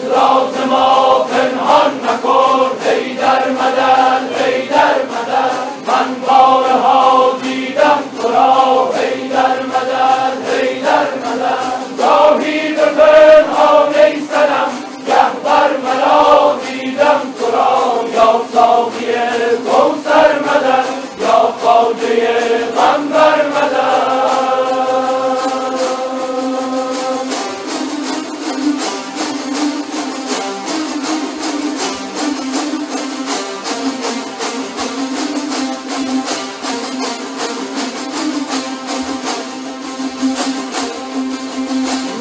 راز ما پنهان نکن. حیدر مدد، حیدر مدد، من بارها دیدم تو را. حیدر مدد، حیدر مدد، گاهی به پنهان ای صنم، گه بر ملا دیدم تو را. یا ساقی کوثر مدد، یا خواجه قنبر مدد.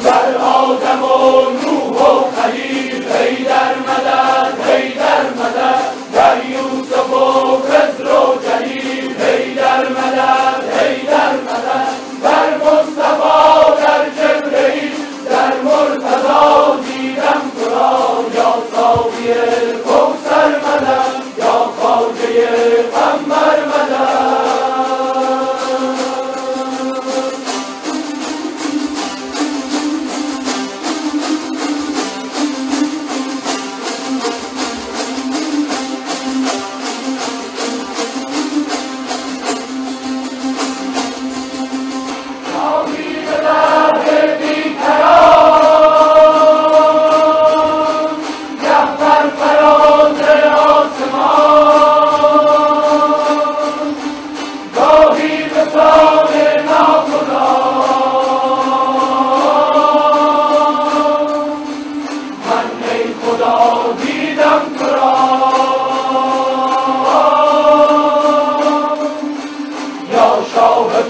بر آدم و نوح و خلیل حیدر مدد، حیدر مدد، در یوسف و خضر و جلیل حیدر مدد، حیدر مدد، در مصطفی، در جبرئیل، در مرتضی دیدم تو را. یا ساقی کوثر مدد، یا خواجه قنبر مدد.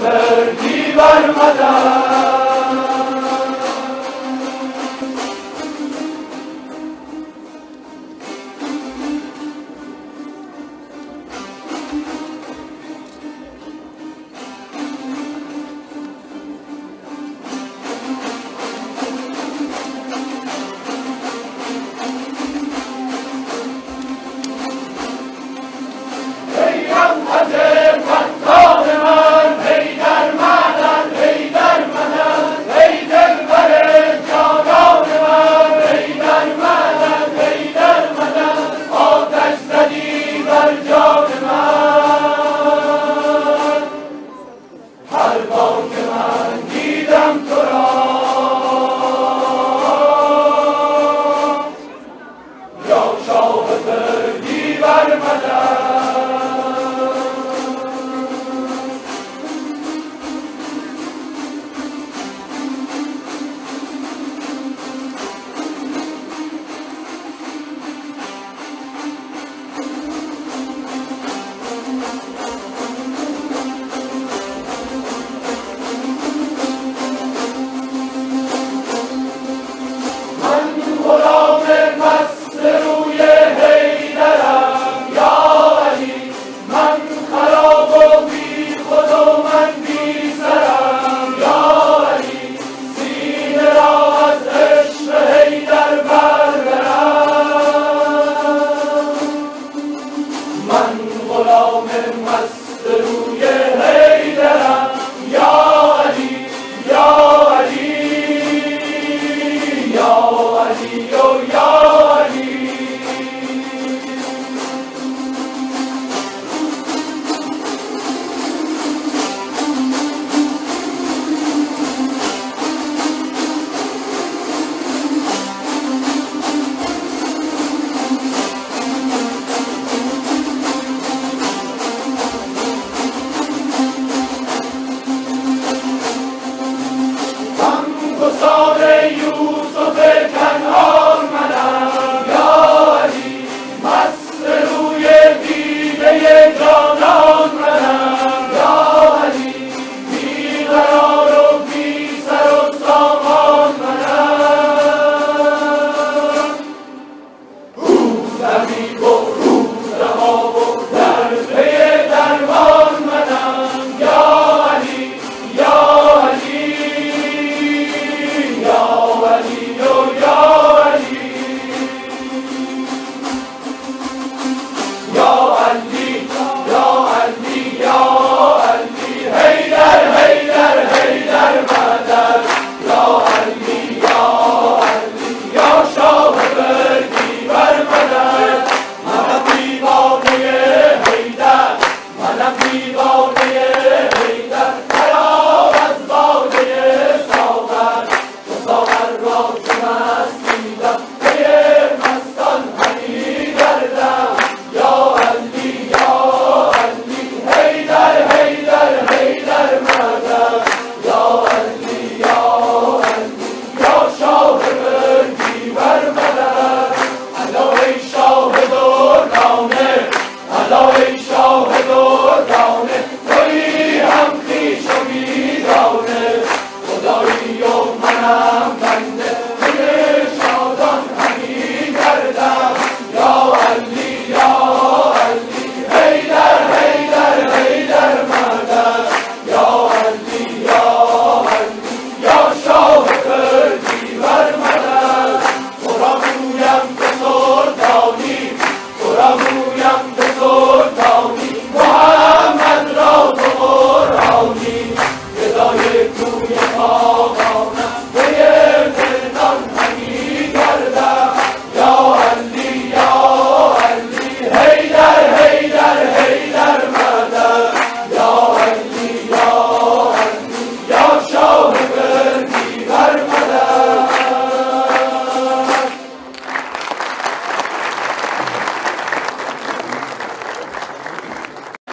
پردی بر مدد. گسار یوسف کنعان من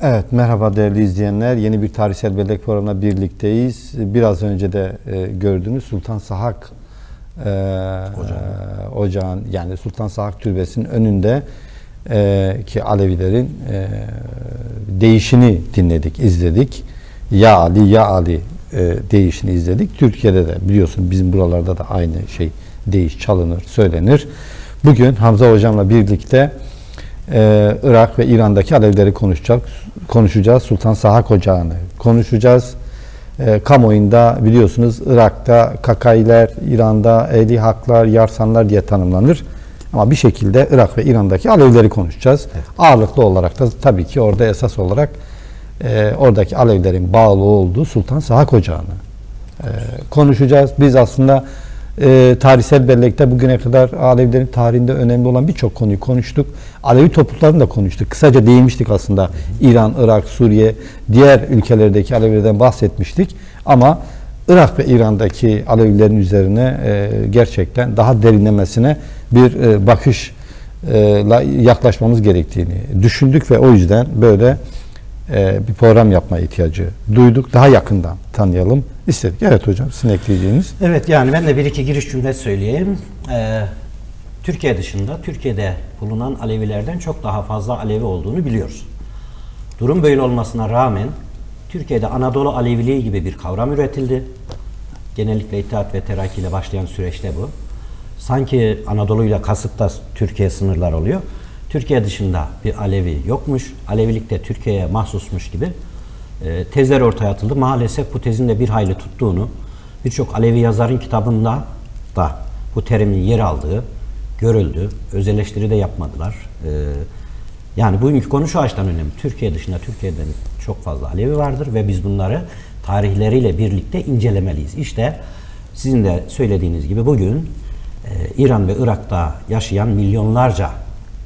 Evet, merhaba değerli izleyenler. Yeni bir tarihsel bellek programına birlikteyiz. Biraz önce de gördünüz Sultan Sahak ocağın, yani Sultan Sahak Türbesi'nin önünde ki Alevilerin değişini dinledik, izledik. Ya Ali, Ya Ali değişini izledik. Türkiye'de de biliyorsun bizim buralarda da aynı şey değiş çalınır, söylenir. Bugün Hamza Hocam'la birlikte Irak ve İran'daki Alevileri konuşacağız. Sultan Sahak Ocağı'nı konuşacağız. Kamuoyunda biliyorsunuz Irak'ta Kakailer, İran'da Ehli Haklar, Yarsanlar diye tanımlanır. Ama bir şekilde Irak ve İran'daki Alevileri konuşacağız. Evet. Ağırlıklı olarak da tabii ki orada esas olarak oradaki Alevilerin bağlı olduğu Sultan Sahak Ocağı'nı konuşacağız. Biz aslında tarihsel bellekte bugüne kadar Alevilerin tarihinde önemli olan birçok konuyu konuştuk. Alevi topluluklarını da konuştuk. Kısaca değinmiştik aslında. İran, Irak, Suriye, diğer ülkelerdeki Alevilerden bahsetmiştik. Ama Irak ve İran'daki Alevilerin üzerine gerçekten daha derinlemesine bir bakışla yaklaşmamız gerektiğini düşündük ve o yüzden böyle bir program yapma ihtiyacı duyduk. Daha yakından tanıyalım istedik. Evet hocam, sizin ekleyeceğiniz. Evet, yani ben de bir iki giriş cümle söyleyeyim. Türkiye dışında, Türkiye'de bulunan Alevilerden çok daha fazla Alevi olduğunu biliyoruz. Durum böyle olmasına rağmen Türkiye'de Anadolu Aleviliği gibi bir kavram üretildi. Genellikle İttihat ve Terakki ile başlayan süreçte bu. Sanki Anadolu'yla kasıt da Türkiye sınırlar oluyor. Türkiye dışında bir Alevi yokmuş. Alevilik de Türkiye'ye mahsusmuş gibi tezler ortaya atıldı. Maalesef bu tezin de bir hayli tuttuğunu, birçok Alevi yazarın kitabında da bu terimin yer aldığı görüldü. Öz eleştiri de yapmadılar. Yani bugünkü konu şu açıdan önemli. Türkiye dışında Türkiye'den çok fazla Alevi vardır ve biz bunları tarihleriyle birlikte incelemeliyiz. İşte sizin de söylediğiniz gibi bugün İran ve Irak'ta yaşayan milyonlarca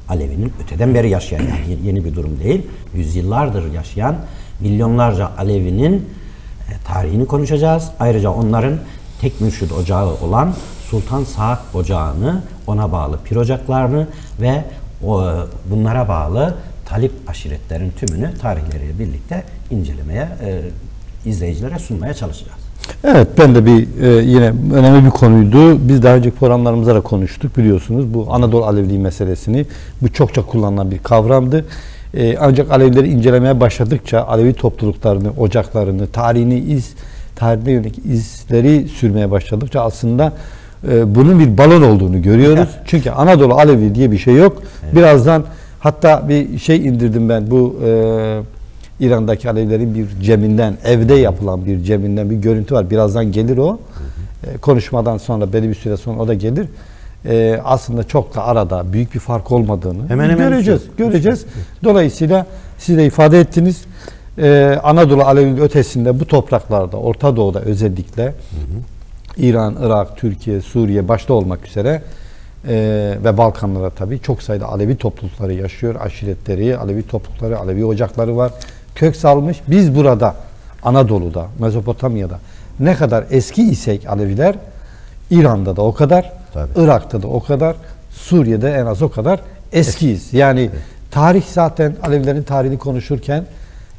Alevi'nin, öteden beri yaşayan, yani yeni bir durum değil, yüzyıllardır yaşayan milyonlarca Alevi'nin tarihini konuşacağız. Ayrıca onların tek mürşid ocağı olan Sultan Sahak Ocağı'nı, ona bağlı pir ocaklarını ve bunlara bağlı talip aşiretlerin tümünü tarihleriyle birlikte incelemeye, izleyicilere sunmaya çalışacağız. Evet, ben de yine önemli bir konuydu. Biz daha önceki programlarımızda da konuştuk biliyorsunuz. Bu Anadolu Aleviliği meselesini. Bu çokça kullanılan bir kavramdı. Ancak Alevileri incelemeye başladıkça Alevi topluluklarını, ocaklarını, tarihine yönelik izleri sürmeye başladıkça aslında bunun bir balon olduğunu görüyoruz. Çünkü Anadolu Alevi diye bir şey yok. Evet. Birazdan hatta bir şey indirdim ben, bu İran'daki Alevilerin bir ceminden, evde yapılan bir ceminden bir görüntü var. Birazdan gelir o. Konuşmadan sonra, belli bir süre sonra o da gelir. Aslında çok da arada büyük bir fark olmadığını hemen göreceğiz. Dolayısıyla siz de ifade ettiniz. Anadolu Alevi'nin ötesinde bu topraklarda, Orta Doğu'da özellikle İran, Irak, Türkiye, Suriye başta olmak üzere ve Balkanlara tabii çok sayıda Alevi toplulukları yaşıyor. Aşiretleri, Alevi toplulukları, Alevi ocakları var. Kök salmış. Biz burada Anadolu'da, Mezopotamya'da ne kadar eski isek Aleviler, İran'da da o kadar, tabii, Irak'ta da o kadar, Suriye'de en az o kadar eskiyiz. Yani evet, tarih zaten Alevilerin tarihini konuşurken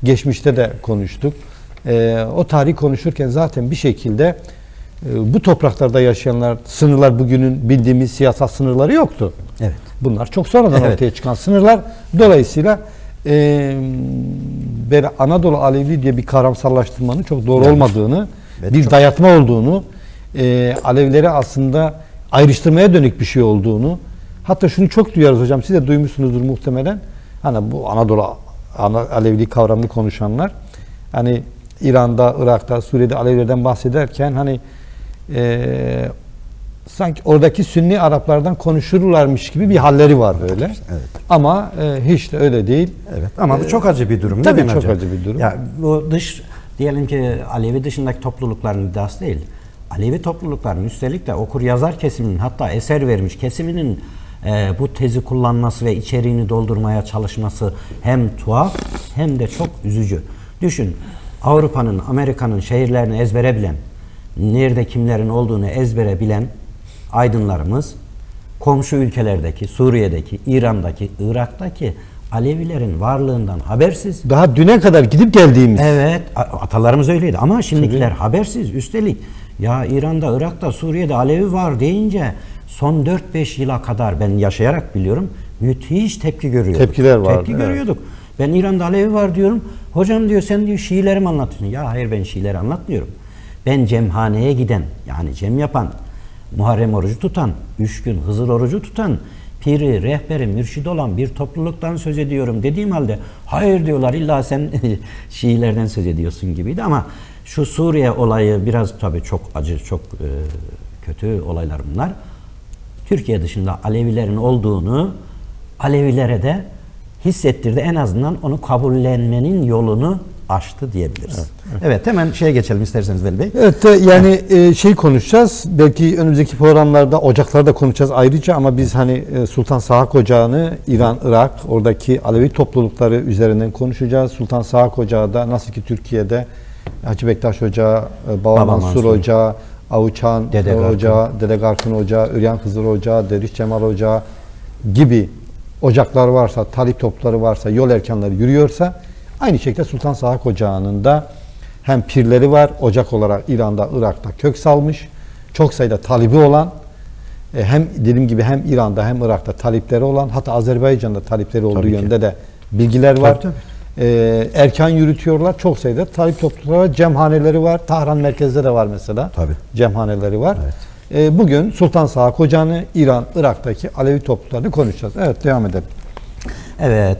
geçmişte de konuştuk. O tarihi konuşurken zaten bir şekilde bu topraklarda yaşayanlar, sınırlar bugünün bildiğimiz siyasal sınırları yoktu. Evet. Bunlar çok sonradan ortaya çıkan sınırlar. Dolayısıyla böyle Anadolu Alevi diye bir kavramsallaştırmanın çok doğru olmadığını, bir dayatma olduğunu, Alevileri aslında ayrıştırmaya dönük bir şey olduğunu, hatta şunu çok duyarız hocam, siz de duymuşsunuzdur muhtemelen. Hani bu Anadolu Aleviliği kavramını konuşanlar, hani İran'da, Irak'ta, Suriye'de Alevilerden bahsederken hani sanki oradaki Sünni Araplardan konuşurlarmış gibi bir halleri var böyle. Evet. Ama hiç de öyle değil. Evet. Ama bu çok acı bir durum. Tabii çok acı bir durum. Ya bu diyelim ki Alevi dışındaki toplulukların iddiası değil. Alevi toplulukların üstelik de okur yazar kesiminin, hatta eser vermiş kesiminin bu tezi kullanması ve içeriğini doldurmaya çalışması hem tuhaf hem de çok üzücü. Düşün, Avrupa'nın, Amerika'nın şehirlerini ezbere bilen, nerede kimlerin olduğunu ezbere bilen aydınlarımız komşu ülkelerdeki, Suriye'deki, İran'daki, Irak'taki Alevilerin varlığından habersiz. Daha düne kadar gidip geldiğimiz. Evet, atalarımız öyleydi ama şimdikiler habersiz. Üstelik ya İran'da, Irak'ta, Suriye'de Alevi var deyince son 4-5 yıla kadar ben yaşayarak biliyorum, müthiş tepki görüyorduk. Tepkiler vardı. Tepki görüyorduk. Ben İran'da Alevi var diyorum. Hocam diyor sen diyor Şiileri mi anlatıyorsun? Ya hayır, ben Şiileri anlatmıyorum. Ben cemhaneye giden, yani cem yapan, Muharrem orucu tutan, 3 gün Hızır orucu tutan, piri, rehberi, mürşidi olan bir topluluktan söz ediyorum dediğim halde hayır diyorlar, illa sen Şiilerden söz ediyorsun gibiydi. Ama şu Suriye olayı biraz tabii çok acı, çok kötü olaylar bunlar. Türkiye dışında Alevilerin olduğunu Alevilere de hissettirdi. En azından onu kabullenmenin yolunu açtı diyebiliriz. Evet, hemen şeye geçelim isterseniz Veli Bey. Evet, yani şey konuşacağız. Belki önümüzdeki programlarda, ocaklarda konuşacağız ayrıca, ama biz hani Sultan Sahak Ocağı'nı, İran, Irak, oradaki Alevi toplulukları üzerinden konuşacağız. Sultan Sahak Ocağı da nasıl ki Türkiye'de Hacı Bektaş Ocağı, Baba Mansur Ocağı, Avuçan Ocağı, Dede Garkın Ocağı, Üryan Hızır Ocağı, Derviş Cemal Ocağı gibi ocaklar varsa, talip topları varsa, yol erkanları yürüyorsa, aynı şekilde Sultan Sahak Ocağı'nın da hem pirleri var, ocak olarak İran'da, Irak'ta kök salmış, çok sayıda talibi olan, hem dediğim gibi hem İran'da hem Irak'ta talipleri olan, hatta Azerbaycan'da talipleri olduğu yönde de bilgiler var. Tabii. Erkan yürütüyorlar, çok sayıda talip toplulukları var, cemhaneleri var, Tahran merkezde de var mesela. Tabii. Cemhaneleri var. Evet. Bugün Sultan Sahak Ocağı'nı, İran, Irak'taki Alevi topluluklarını konuşacağız. Evet, devam edelim. Evet,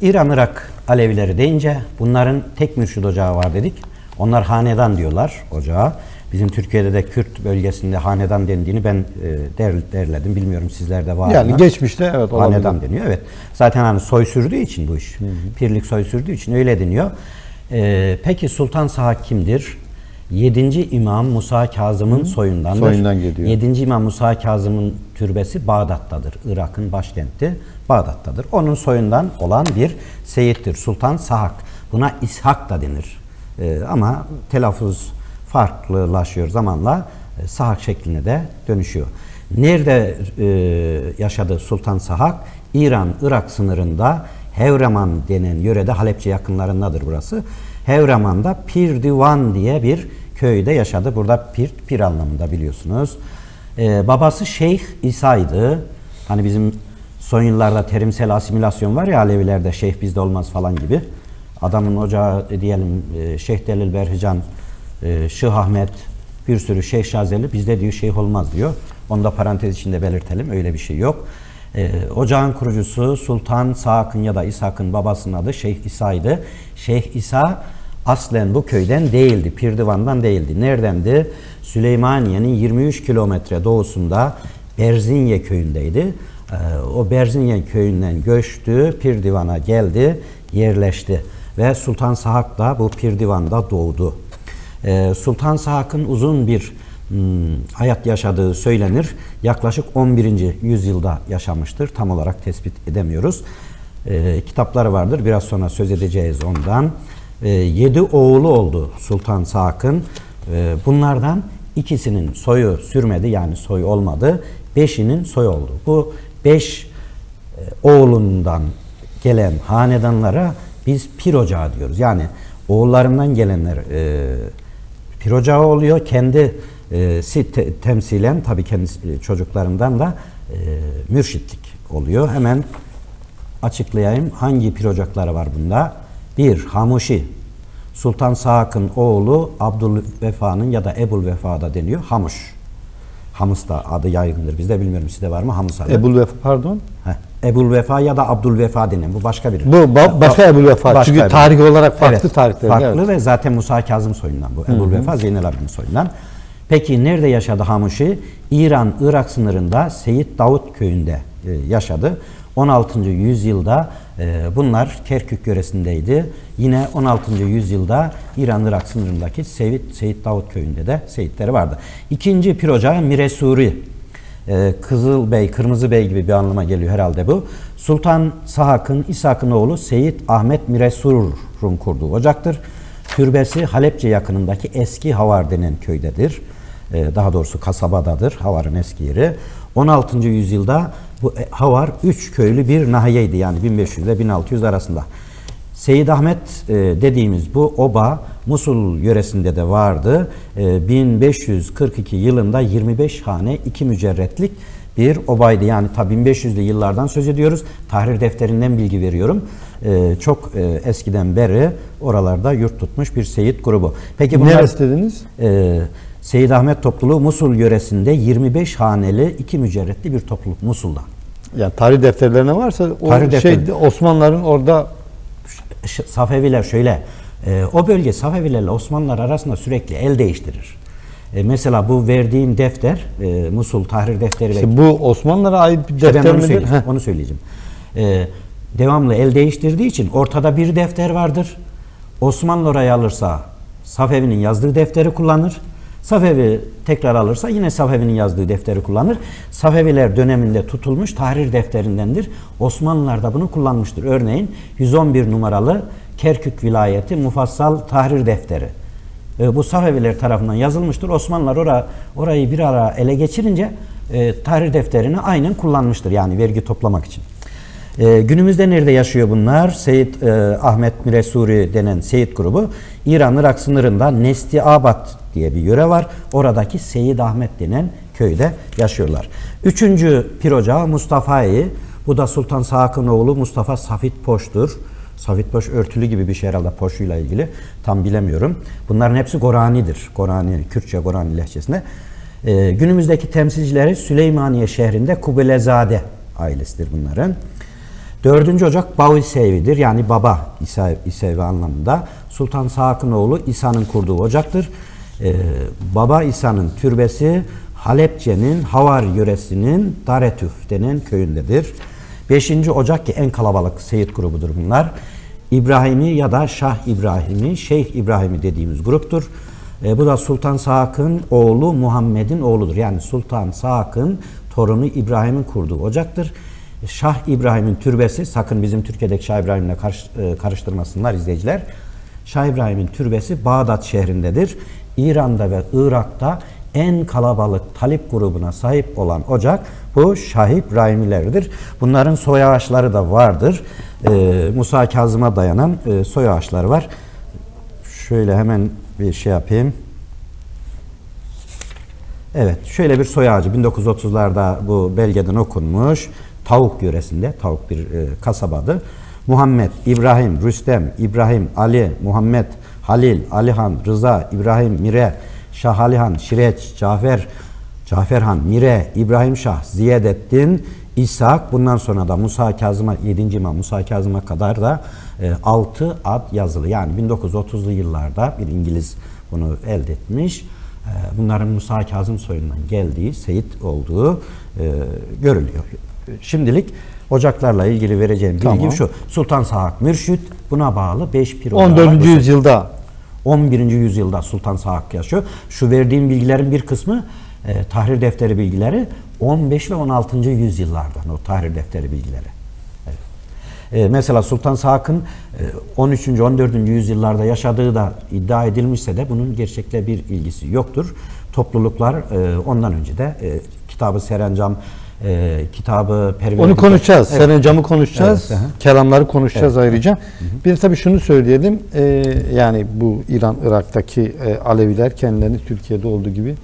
İran-Irak Alevileri deyince bunların tek mürşid ocağı var dedik. Onlar hanedan diyorlar ocağa. Bizim Türkiye'de de Kürt bölgesinde hanedan dendiğini ben derledim. Bilmiyorum sizlerde var mı? Yani geçmişte evet olabilir. Hanedan deniyor. Evet. Zaten hani soy sürdüğü için bu iş. Pirlik soy sürdüğü için öyle deniyor. Peki Sultan Sahak kimdir? 7. İmam Musa Kazım'ın soyundandır. Soyundan geliyor. 7. İmam Musa Kazım'ın türbesi Bağdat'tadır. Irak'ın başkenti Bağdat'tadır. Onun soyundan olan bir seyittir. Sultan Sahak. Buna İshak da denir. Ama telaffuz farklılaşıyor zamanla. Sahak şekline de dönüşüyor. Nerede yaşadı Sultan Sahak? İran-Irak sınırında Hevraman denen yörede, Halepçe yakınlarındadır burası. Hevraman'da Pir Divan diye bir köyde yaşadı. Burada pir anlamında biliyorsunuz. Babası Şeyh İsa'ydı. Hani bizim son yıllarda terimsel asimilasyon var ya Alevilerde, şeyh bizde olmaz falan gibi. Adamın ocağı diyelim Şeyh Delil Berhican, Şıh Ahmet, bir sürü Şeyh Şazeli, bizde diyor şeyh olmaz diyor. Onu da parantez içinde belirtelim, öyle bir şey yok. Ocağın kurucusu Sultan Sahak'ın ya da İshak'ın babasının adı Şeyh İsa'ydı. Şeyh İsa aslen bu köyden değildi, Pirdivan'dan değildi. Neredendi? Süleymaniye'nin 23 kilometre doğusunda Berzinye köyündeydi. O Berzinye köyünden göçtü, Pirdivan'a geldi, yerleşti. Ve Sultan Sahak da bu Pirdivan'da doğdu. Sultan Sahak'ın uzun bir hayat yaşadığı söylenir. Yaklaşık 11. yüzyılda yaşamıştır. Tam olarak tespit edemiyoruz. Kitapları vardır. Biraz sonra söz edeceğiz ondan. 7 oğlu oldu Sultan Sahak'ın. Bunlardan ikisinin soyu sürmedi, yani soy olmadı. 5'inin soy oldu. Bu 5 oğlundan gelen hanedanlara biz pir ocağı diyoruz. Yani oğullarından gelenler pir ocağı oluyor. Kendisi temsilen tabii kendi çocuklarından da mürşitlik oluyor. Hemen açıklayayım. Hangi pir ocakları var bunda? 1. Hamuşi. Sultan Sahak'ın oğlu Abdülvefa'nın ya da Ebul-Vefa da deniyor. Hamuş. Hamus da adı yaygındır. Bizde bilmiyorum sizde var mı? Hamus adı. Ebul-Vefa pardon? Ebul-Vefa ya da Abdülvefa denen. Bu başka biri. Bu başka Ebul-Vefa. Çünkü tarih olarak farklı tarihler. Farklı evet. Ve zaten Musa Kazım soyundan bu. Ebul-Vefa Zeynel Abidin soyundan. Peki nerede yaşadı Hamuşi? İran-Irak sınırında Seyit Davut köyünde yaşadı. 16. yüzyılda bunlar Kerkük yöresindeydi. Yine 16. yüzyılda İran-Irak sınırındaki Seyit Davut köyünde de seyitleri vardı. İkinci pir ocağı Miresuri. Kızıl Bey, Kırmızı Bey gibi bir anlama geliyor herhalde bu. Sultan Sahak'ın, İshak'ın oğlu Seyit Ahmet Miresur'un kurduğu ocaktır. Türbesi Halepçe yakınındaki Eski Havar denen köydedir. Daha doğrusu kasabadadır, Havar'ın eski yeri. 16. yüzyılda bu Havar 3 köylü bir nahiyeydi, yani 1500 ile 1600 arasında. Seyyid Ahmet dediğimiz bu oba Musul yöresinde de vardı. 1542 yılında 25 hane 2 mücerretlik bir obaydı. Yani tabi 1500'lü yıllardan söz ediyoruz. Tahrir defterinden bilgi veriyorum. Çok eskiden beri oralarda yurt tutmuş bir Seyit grubu. Peki bunlar, neresi dediniz? Seyyid Ahmet topluluğu Musul yöresinde 25 haneli 2 mücerretli bir topluluk Musul'da. Yani tarih defterlerine varsa o Tarih şey Osmanlıların orada Safeviler şöyle, o bölge Safevilerle Osmanlılar arasında sürekli el değiştirir. Mesela bu verdiğim defter, Musul Tahrir Defteri. İşte bu Osmanlılara ait bir defter ben onu midir? söyleyeceğim. Onu söyleyeceğim. Devamlı el değiştirdiği için ortada bir defter vardır. Osmanlı orayı alırsa Safevi'nin yazdığı defteri kullanır. Safevi tekrar alırsa yine Safevi'nin yazdığı defteri kullanır. Safeviler döneminde tutulmuş tahrir defterindendir. Osmanlılar da bunu kullanmıştır. Örneğin 111 numaralı Kerkük vilayeti mufassal tahrir defteri. Bu Safeviler tarafından yazılmıştır. Osmanlılar orayı bir ara ele geçirince tahrir defterini aynen kullanmıştır. Yani vergi toplamak için. Günümüzde nerede yaşıyor bunlar? Seyyid Ahmet Miresuri denen Seyit grubu İran-Irak sınırında Nestiabad diye bir yöre var. Oradaki Seyyid Ahmet denen köyde yaşıyorlar. Üçüncü pir ocağı Mustafa'yı. Bu da Sultan Saak'ın oğlu Mustafa Safit Poş'tur. Safit Poş örtülü gibi bir şey herhalde Poş'uyla ilgili. Tam bilemiyorum. Bunların hepsi Gorani'dir. Gorani, Kürtçe Gorani lehçesinde. Günümüzdeki temsilcileri Süleymaniye şehrinde Kubelezade ailesidir bunların. 4. ocak Bavisevi'dir. Yani baba İsevi anlamında. Sultan Saak'ın oğlu İsa'nın kurduğu ocaktır. Baba İsa'nın türbesi Halepçe'nin Havar yöresinin Daretüf denen köyündedir. 5. ocak ki en kalabalık Seyit grubudur bunlar. İbrahimi ya da Şah İbrahimi, Şeyh İbrahimi dediğimiz gruptur. Bu da Sultan Saak'ın oğlu Muhammed'in oğludur. Yani Sultan Saak'ın torunu İbrahim'in kurduğu ocaktır. Şah İbrahim'in türbesi, sakın bizim Türkiye'deki Şah İbrahim'le karıştırmasınlar izleyiciler. Şah İbrahim'in türbesi Bağdat şehrindedir. İran'da ve Irak'ta en kalabalık talip grubuna sahip olan ocak bu Şah İbrahimilerdir. Bunların soy ağaçları da vardır. Musa Kazım'a dayanan soy ağaçları var. Şöyle hemen bir şey yapayım. Evet, şöyle bir soy ağacı 1930'larda bu belgeden okunmuş. Tavuk yöresinde, Tavuk bir kasabadı. Muhammed, İbrahim, Rüstem, İbrahim, Ali, Muhammed, Halil, Alihan, Rıza, İbrahim, Mire, Şah Alihan, Şireç, Caferhan, Mire, İbrahim Şah, Ziyadettin, İshak, bundan sonra da Musa Kazım'a, 7. İmam Musa Kazım'a kadar da 6 ad yazılı. Yani 1930'lu yıllarda bir İngiliz bunu elde etmiş. Bunların Musa Kazım soyundan geldiği, Seyit olduğu görülüyor. Şimdilik ocaklarla ilgili vereceğim bilgi şu. Sultan Saak Mürşit, buna bağlı 5 pir ocağı 14. yüzyılda 11. yüzyılda Sultan Saak yaşıyor. Şu verdiğim bilgilerin bir kısmı tahrir defteri bilgileri 15 ve 16. yüzyıllardan o tahrir defteri bilgileri. Evet. Mesela Sultan Saak'ın 13. 14. yüzyıllarda yaşadığı da iddia edilmişse de bunun gerçekle bir ilgisi yoktur. Topluluklar ondan önce de Kitab-ı Serencam, Kitab-ı Perver. Onu konuşacağız. Evet. Serencam'ı konuşacağız. Evet. Kelamları konuşacağız Evet. ayrıca. Bir de tabii şunu söyleyelim. Yani bu İran-Irak'taki Aleviler kendilerini Türkiye'de olduğu gibi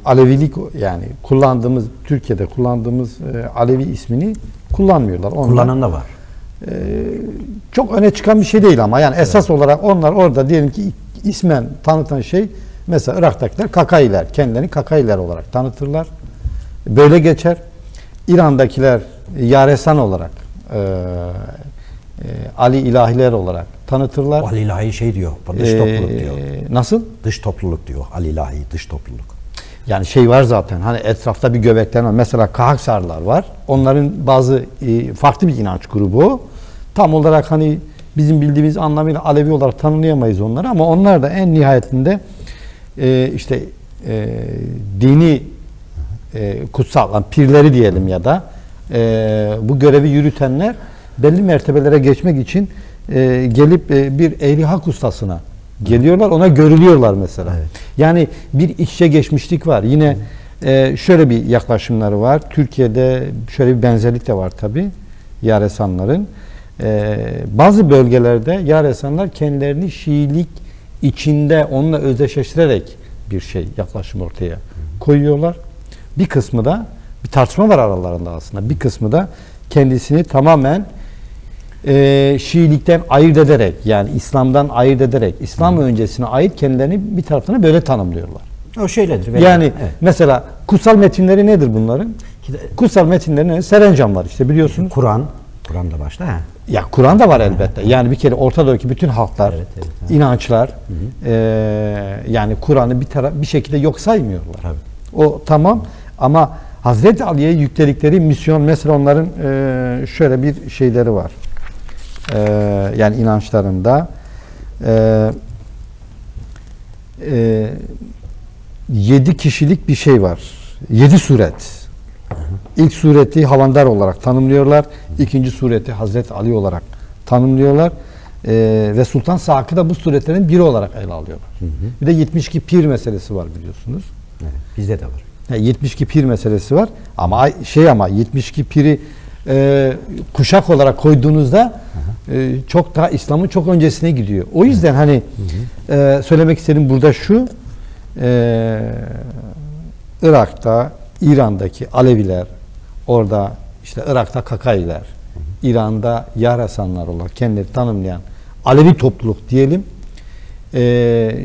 Alevilik, yani kullandığımız, Türkiye'de kullandığımız Alevi ismini kullanmıyorlar. Onlar, kullanan da var. çok öne çıkan bir şey değil ama yani esas olarak onlar orada diyelim ki ismen tanıtan şey, mesela Irak'takiler Kakailer, kendilerini Kakailer olarak tanıtırlar. Böyle geçer. İran'dakiler Yaresan olarak, Ali ilahiler olarak tanıtırlar. Ali ilahi şey diyor, dış topluluk diyor. Nasıl? Dış topluluk diyor. Ali ilahi dış topluluk. Yani şey var zaten, hani etrafta bir göbekten var. Mesela Kahaksarlar var. Onların bazı farklı bir inanç grubu. Tam olarak hani bizim bildiğimiz anlamıyla Alevi olarak tanımlayamayız onları ama onlar da en nihayetinde işte dini kutsal pirleri diyelim ya da bu görevi yürütenler belli mertebelere geçmek için gelip bir ehli hak ustasına geliyorlar, ona görülüyorlar mesela. Evet. Yani bir iç içe geçmişlik var. Yine Şöyle bir yaklaşımları var. Türkiye'de şöyle bir benzerlik de var tabii Yaresanların. Bazı bölgelerde Yaresanlar kendilerini Şiilik içinde onunla özdeşleştirerek bir yaklaşım ortaya koyuyorlar. Bir kısmı da bir tartışma var aralarında aslında. Bir kısmı da kendisini tamamen Şiilikten ayırt ederek, yani İslam'dan ayırt ederek, İslam öncesine ait kendilerini bir tarafına böyle tanımlıyorlar. O şöyledir. Yani evet. mesela kutsal metinleri nedir bunların? Kutsal metinleri Serencam var işte, biliyorsunuz. Kur'an'da başta. He. Ya Kur'an da var elbette. Yani bir kere Orta Doğu'daki bütün halklar, Evet. inançlar, yani Kur'an'ı bir şekilde yok saymıyorlar. Tabii. O tamam, ama Hazreti Ali'ye yükledikleri misyon, mesela onların şöyle bir şeyleri var. Yani inançlarında 7 kişilik bir şey var. 7 suret. İlk sureti Havandar olarak tanımlıyorlar. İkinci sureti Hazreti Ali olarak tanımlıyorlar. Ve Sultan Sakı da bu suretlerin biri olarak ele alıyorlar. Bir de 72 pir meselesi var, biliyorsunuz. Evet, bizde de var. 72 pir meselesi var. Ama 72 piri kuşak olarak koyduğunuzda çok daha İslam'ın çok öncesine gidiyor. O yüzden hani söylemek istediğim burada şu: Irak'ta, İran'daki Aleviler, orada işte Irak'ta Kakailer, İran'da Yaresanlar olarak kendileri tanımlayan Alevi topluluk diyelim,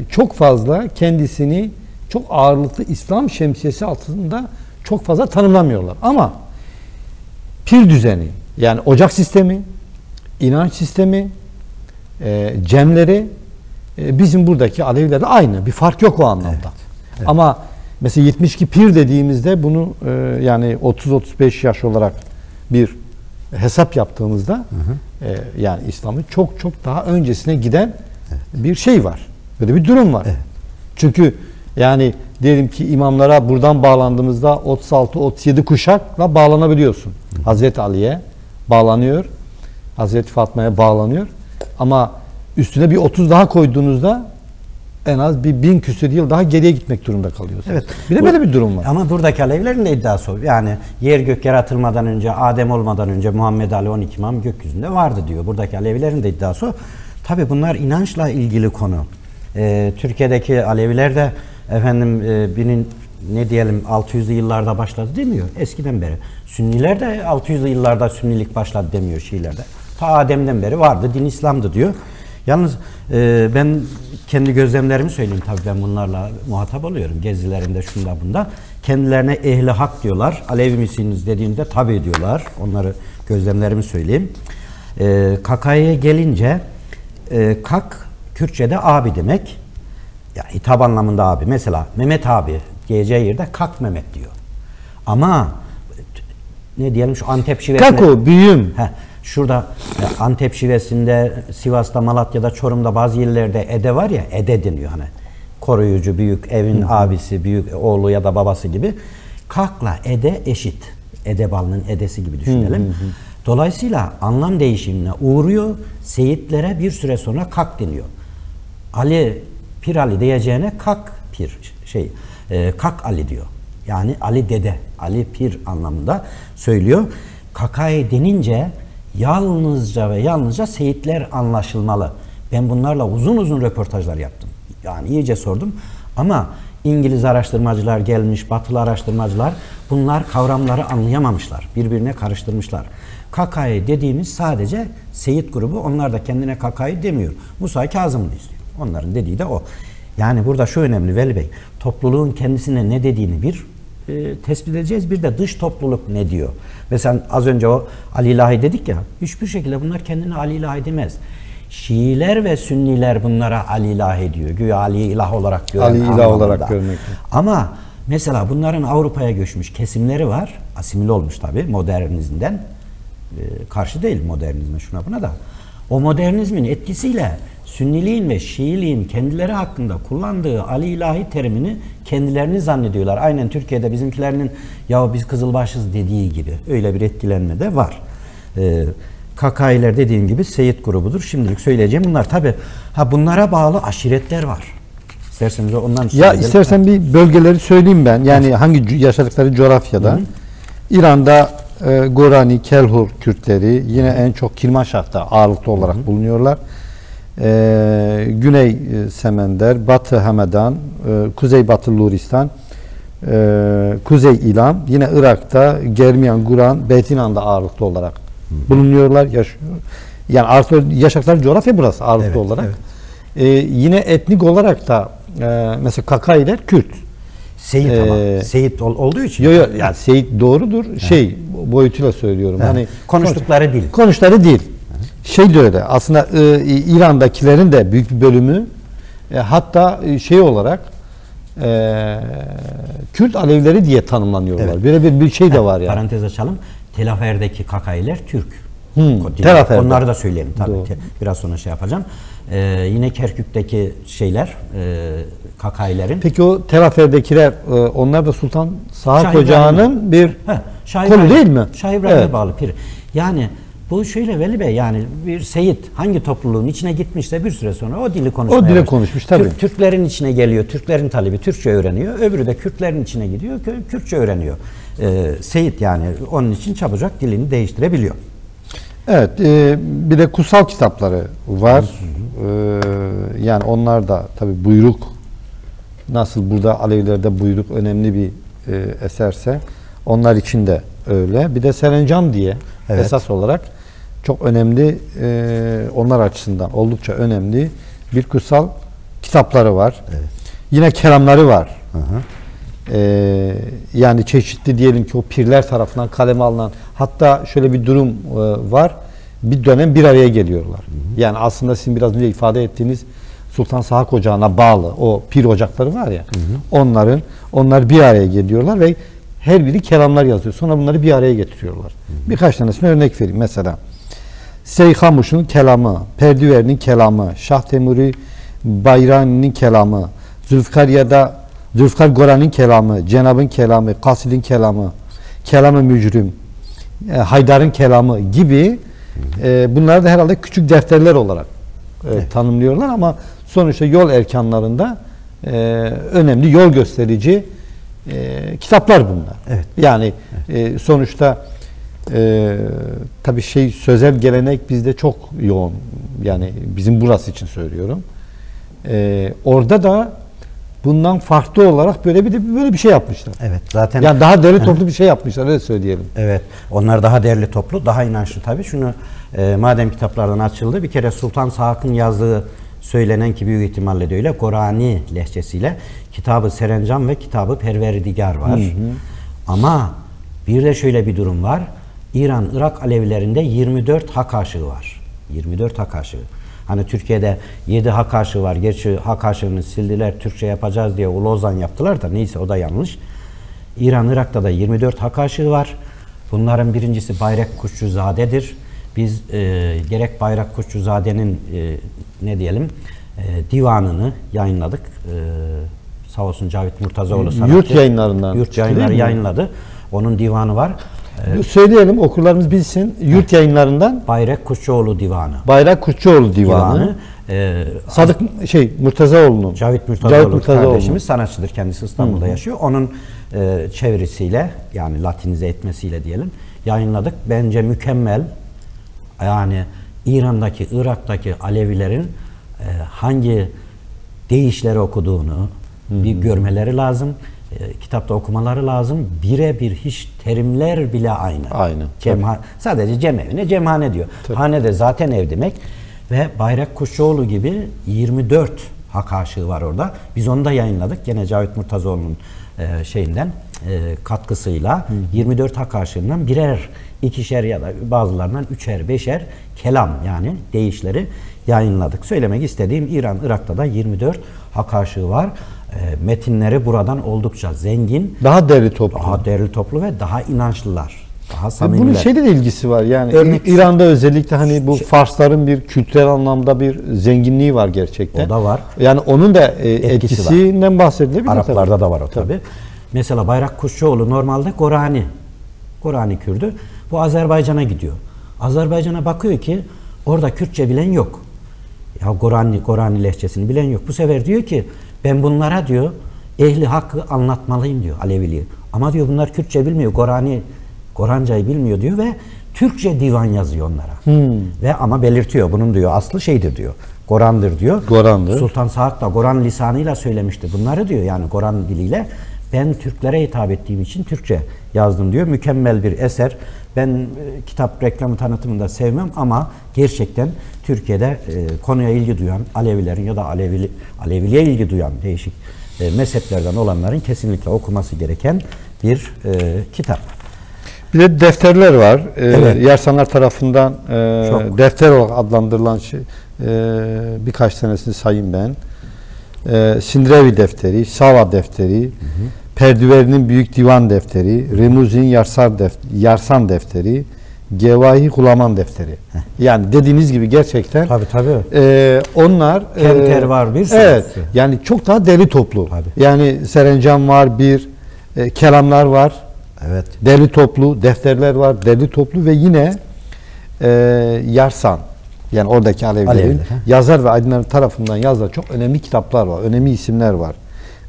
çok fazla kendisini çok ağırlıklı İslam şemsiyesi altında çok fazla tanımlamıyorlar. Ama pir düzeni, yani ocak sistemi, inanç sistemi, cemleri bizim buradaki Alevilerle aynı. Bir fark yok o anlamda. Evet. Ama mesela 72 pir dediğimizde bunu yani 30-35 yaş olarak bir hesap yaptığımızda yani İslam'ın çok çok daha öncesine giden bir şey var. Böyle bir durum var. Evet. Çünkü yani diyelim ki imamlara buradan bağlandığımızda 36-37 kuşakla bağlanabiliyorsun. Hazreti Ali'ye bağlanıyor, Hazreti Fatma'ya bağlanıyor. Ama üstüne bir 30 daha koyduğunuzda en az bir 1000 küsur yıl daha geriye gitmek durumunda kalıyorsunuz. Evet. Bir de böyle bir durum var. Ama buradaki Alevilerin de iddiası o. Yani yer gök yaratılmadan önce, Adem olmadan önce Muhammed Ali 12 imam gökyüzünde vardı diyor. Buradaki Alevilerin de iddiası o. Tabii bunlar inançla ilgili konu. Türkiye'deki Aleviler de ne diyelim 600'lü yıllarda başladı demiyor. Eskiden beri. Sünniler de 600'lü yıllarda Sünnilik başladı demiyor Şiilerde. Ta Adem'den beri vardı. Din İslam'dı diyor. Yalnız ben kendi gözlemlerimi söyleyeyim, tabii ben bunlarla muhatap oluyorum. Gezilerimde, şunda bunda. Kendilerine ehli hak diyorlar. Alevi misiniz dediğimde tabii diyorlar. Onları gözlemlerimi söyleyeyim. Kaka'ya gelince kak Kürtçe'de abi demek. Yani hitap anlamında abi. Mesela Mehmet abi diyeceği yerde Kak Mehmet diyor. Ama ne diyelim şu Antep şivesinde... Kako, büyüm. Şurada Antep şivesinde, Sivas'ta, Malatya'da, Çorum'da bazı yerlerde ede var ya, ede deniyor hani. Koruyucu, büyük, evin abisi, büyük oğlu ya da babası gibi. Kak'la ede eşit. Ede balının edesi gibi düşünelim. Dolayısıyla anlam değişimine uğruyor. Seyitlere bir süre sonra kak deniyor. Ali, Pir Ali diyeceğine kak pir, kak Ali diyor. Yani Ali dede, Ali pir anlamında söylüyor. Kakay denince yalnızca ve yalnızca seyitler anlaşılmalı. Ben bunlarla uzun uzun röportajlar yaptım. Yani iyice sordum. Ama İngiliz araştırmacılar gelmiş, batılı araştırmacılar bunlar kavramları anlayamamışlar. Birbirine karıştırmışlar. Kakay dediğimiz sadece seyit grubu. Onlar da kendine Kakay demiyor. Musa Kazım'ı istiyor. Onların dediği de o. Yani burada şu önemli Veli Bey. Topluluğun kendisine ne dediğini tespit edeceğiz. Bir de dış topluluk ne diyor? Mesela az önce o Ali İlahi dedik ya. Hiçbir şekilde bunlar kendine Ali İlahi demez. Şiiler ve Sünniler bunlara Ali İlahi diyor. Güya Ali'yi ilah olarak gören Ali ilah olarak görmek. Ama mesela bunların Avrupa'ya göçmüş kesimleri var. Asimile olmuş tabii modernizmden. Karşı değil modernizme şuna buna da. O modernizmin etkisiyle Sünniliğin ve Şiiliğin kendileri hakkında kullandığı Ali ilahi terimini kendilerini zannediyorlar. Aynen Türkiye'de bizimkilerinin ya biz Kızılbaşız dediği gibi öyle bir etkilenme de var. Kakailer dediğim gibi Seyit grubudur. Şimdilik söyleyeceğim bunlar tabi. Bunlara bağlı aşiretler var. İsterseniz ondan Ya söz edelim. istersen bir bölgeleri söyleyeyim ben. Yani hangi yaşadıkları coğrafyada. İran'da Gorani, Kelhur Kürtleri yine en çok Kirmanşah'ta ağırlıklı olarak bulunuyorlar. Güney Semender, Batı Hamedan, Kuzey Batı Luristan, Kuzey İlam, yine Irak'ta Germiyan, Guran, Beytinan'da ağırlıklı olarak bulunuyorlar, yaşıyor. Yani ağırlıklı yaşadıkları coğrafya burası ağırlıklı Evet, olarak. evet. Yine etnik olarak da mesela Kakailer Kürt. Seyit ama. Seyit olduğu için. Yo, yani Seyit doğrudur. Şey boyutuyla söylüyorum. Evet. Hani Konuştukları dil. konuştukları dil. Şey de öyle. Aslında İran'dakilerin de büyük bir bölümü hatta şey olarak Kürt Alevileri diye tanımlanıyorlar. Evet. Böyle bir şey de var yani. Parantez açalım. Tel Afer'deki Kakailer Türk. Tel Afer'de. Onları da söyleyelim tabii. Doğru. Biraz sonra şey yapacağım. Yine Kerkük'teki şeyler Kakailerin. Peki o Tel Afer'dekiler onlar da Sultan Sahak Şah Ocağı'nın bir Şah kolu İbrahim- değil mi? Şah İbrahim'e Evet. bağlı pir. Yani bu şöyle Veli Bey, yani bir seyit hangi topluluğun içine gitmişse bir süre sonra o dili konuşmaya O dile başlıyor. konuşmuş, tabii. Türklerin içine geliyor. Türklerin talebi Türkçe öğreniyor. Öbürü de Kürtlerin içine gidiyor. Kürtçe öğreniyor. Seyit yani onun için çabucak dilini değiştirebiliyor. Evet, bir de kutsal kitapları var. Yani onlar da tabi buyruk, nasıl burada Alevilerde buyruk önemli bir eserse onlar için de öyle. Bir de Serencan diye esas olarak çok önemli, onlar açısından oldukça önemli bir kutsal kitapları var. Evet. Yine kelamları var. Yani çeşitli diyelim ki o pirler tarafından kaleme alınan, hatta şöyle bir durum var. Bir dönem bir araya geliyorlar. Yani aslında sizin biraz önce ifade ettiğiniz Sultan Sahak Ocağı'na bağlı o pir ocakları var ya. Onlar bir araya geliyorlar ve her biri kelamlar yazıyor. Sonra bunları bir araya getiriyorlar. Birkaç tanesine örnek vereyim. Mesela Seyhamuş'un kelamı, Perdiver'in kelamı, Şah Temuri Bayrani'nin kelamı, Zülfikar Goran'ın kelamı, Cenab'ın kelamı, Kasid'in kelamı, Kelam-ı Mücrim, Haydar'ın kelamı gibi bunları da herhalde küçük defterler olarak tanımlıyorlar ama sonuçta yol erkanlarında önemli yol gösterici kitaplar bunlar. Evet. Yani sonuçta tabii sözel gelenek bizde çok yoğun. Yani bizim burası için söylüyorum. Orada da bundan farklı olarak böyle bir şey yapmışlar. Evet, zaten Yani daha derli toplu bir şey yapmışlar, öyle söyleyelim. evet, onlar daha değerli toplu, daha inançlı tabii. Şunu madem kitaplardan açıldı, bir kere Sultan Sahak'ın yazdığı söylenen ki büyük ihtimalle de öyle, Gorani lehçesiyle Kitab-ı Serencan ve Kitab-ı Perverdigar var. Ama bir de şöyle bir durum var. İran-Irak Alevilerinde 24 hak aşığı var. 24 hak aşığı. Hani Türkiye'de 7 hak aşığı var. Gerçi hak aşığını sildiler, Türkçe yapacağız diye Ulozan yaptılar da neyse, o da yanlış. İran-Irak'ta da 24 hak aşığı var. Bunların birincisi Bayrak Kuşçuzade'dir. Biz gerek Bayrak Kuşçuzade'nin divanını yayınladık. Sağ olsun Cavit Murtazaoğlu sanatçı. Yurt yayınlarından. Yurt yayınları yayınladı. Onun divanı var. Söyleyelim, okurlarımız bilsin. Yurt yayınlarından Bayrak Kuşçuoğlu Divanı. Bayrak Kuşçuoğlu Divanı. Sadık Murtazaoğlu'nun. Cavit Murtazaoğlu kardeşimiz sanatçıdır. Kendisi İstanbul'da yaşıyor. Onun çevirisiyle, yani Latinize etmesiyle diyelim, yayınladık. Bence mükemmel. Yani İran'daki, Irak'taki Alevilerin hangi deyişleri okuduğunu bir görmeleri lazım. Kitapta okumaları lazım. Birebir, hiç terimler bile aynı. Aynı. Sadece cemevine cemhane diyor. Tabii. Hane de zaten ev demek. Ve Bayrak Kuşçuoğlu gibi 24 hak aşığı var orada. Biz onu da yayınladık. Gene Cavit Murtazaoğlu'nun katkısıyla 24 hak aşığından birer, ikişer ya da bazılarından üçer, beşer kelam, yani deyişleri yayınladık. Söylemek istediğim, İran, Irak'ta da 24 hak aşığı var. Metinleri buradan oldukça zengin. Daha değerli toplu. Daha değerli toplu ve daha inançlılar. Daha samimiler. Bunun şeyle de ilgisi var. Yani Örnek, İran'da özellikle hani bu Farsların bir kültürel anlamda bir zenginliği var gerçekten. O da var. Yani onun da etkisinden bahsedilebilir. Araplarda tabii. da var o tabii. Mesela Bayrak Kuşçuoğlu normalde Gorani Kürdü. Bu Azerbaycan'a gidiyor. Azerbaycan'a bakıyor ki orada Kürtçe bilen yok. Ya Gorani lehçesini bilen yok. Bu sefer diyor ki Ben bunlara diyor ehli hakkı anlatmalıyım diyor, Aleviliği. Ama diyor bunlar Kürtçe bilmiyor, Korancayı bilmiyor diyor ve Türkçe divan yazıyor onlara. Ve ama belirtiyor bunun diyor aslı şeydir diyor. Koran'dır diyor. Koran'dır. Sultan Saat da Koran lisanıyla söylemişti bunları diyor, yani Koran diliyle. Ben Türklere hitap ettiğim için Türkçe yazdım diyor. Mükemmel bir eser. Ben kitap reklamı tanıtımında sevmem ama gerçekten Türkiye'de konuya ilgi duyan Alevilerin ya da Aleviliğe ilgi duyan değişik mezheplerden olanların kesinlikle okuması gereken bir kitap. Bir de defterler var. Evet. Yarsanlar tarafından Çok. defter olarak adlandırılan birkaç tanesini sayayım ben. Sindrevi defteri, Sava defteri, Perdiverinin Büyük Divan defteri, Remuzin Yarsan defteri, Gevahi Hulaman defteri. Yani dediğiniz gibi gerçekten Tabii. onlar Kemter var bir sürü. Evet. Yani çok daha deli toplu. Tabii. Yani Serencam var, kelamlar var. Evet. Deli toplu, defterler var, deli toplu ve yine Yarsan, yani oradaki Alevilerin yazar ve aydınlar tarafından yazılan çok önemli kitaplar var, önemli isimler var.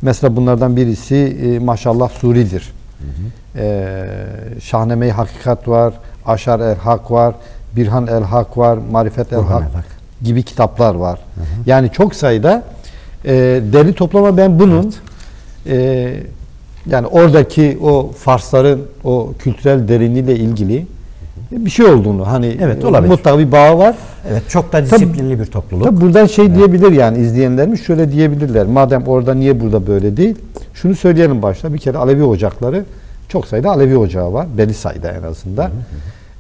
Mesela bunlardan birisi Maşallah Suri'dir. Şahname-i Hakikat var, Aşar el-Hak var, Birhan el-Hak var, Marifet el-Hak gibi kitaplar var. Yani çok sayıda deli toplama, ben bunun yani oradaki o Farsların o kültürel derinliğiyle ilgili bir şey olduğunu, hani mutlaka bir bağı var. Evet, çok da disiplinli bir topluluk. Tabii buradan diyebilir yani izleyenlerimiz, şöyle diyebilirler. Madem orada, niye burada böyle değil? Şunu söyleyelim başta. Bir kere Alevi ocakları, çok sayıda Alevi ocağı var. Belli sayıda en azından.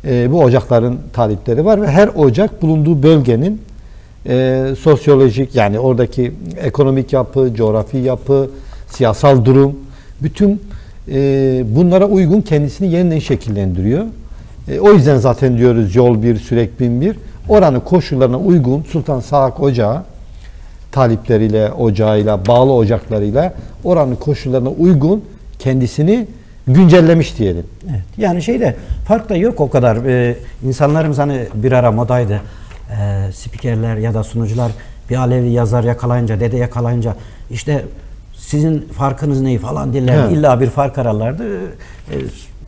Bu ocakların talipleri var ve her ocak bulunduğu bölgenin sosyolojik, yani oradaki ekonomik yapı, coğrafi yapı, siyasal durum, bütün bunlara uygun kendisini yeniden şekillendiriyor. O yüzden zaten diyoruz yol bir, sürek bin bir. Oranın koşullarına uygun Sultan Saak Ocağı talipleriyle, ocağıyla, bağlı ocaklarıyla oranın koşullarına uygun kendisini güncellemiş diyelim. Evet. Yani fark da yok o kadar. İnsanlarımız hani bir ara modaydı. Spikerler ya da sunucular bir Alevi yazar yakalayınca, dede yakalayınca işte sizin farkınız ne falan dillerdi. İlla bir fark ararlardı.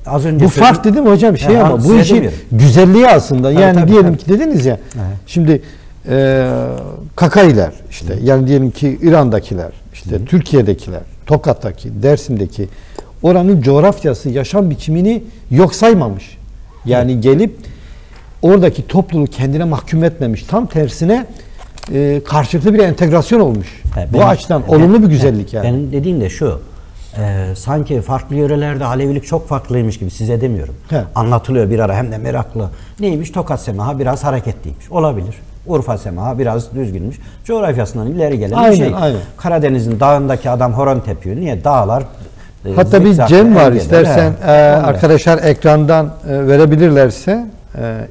Az önce bu fark dedim hocam ama bu işin güzelliği aslında. Yani diyelim ki dediniz ya. Şimdi Kakailer işte, yani diyelim ki İran'dakiler, işte Türkiye'dekiler, Tokat'taki, Dersim'deki oranın coğrafyası, yaşam biçimini yok saymamış. Yani gelip oradaki topluluğu kendine mahkum etmemiş. Tam tersine karşılıklı bir entegrasyon olmuş. Bu açıdan olumlu bir güzellik yani. Benim dediğim de şu. Sanki farklı yörelerde Alevilik çok farklıymış gibi size demiyorum. Anlatılıyor bir ara, hem de meraklı. Neymiş? Tokat Semaha biraz hareketliymiş. Olabilir. Urfa Semaha biraz düzgünmüş. Coğrafyasından ileri gelen bir şey. Aynen. Karadeniz'in dağındaki adam horon tepiyor. Niye? Dağlar. Hatta bir Cem var, istersen arkadaşlar ekrandan verebilirlerse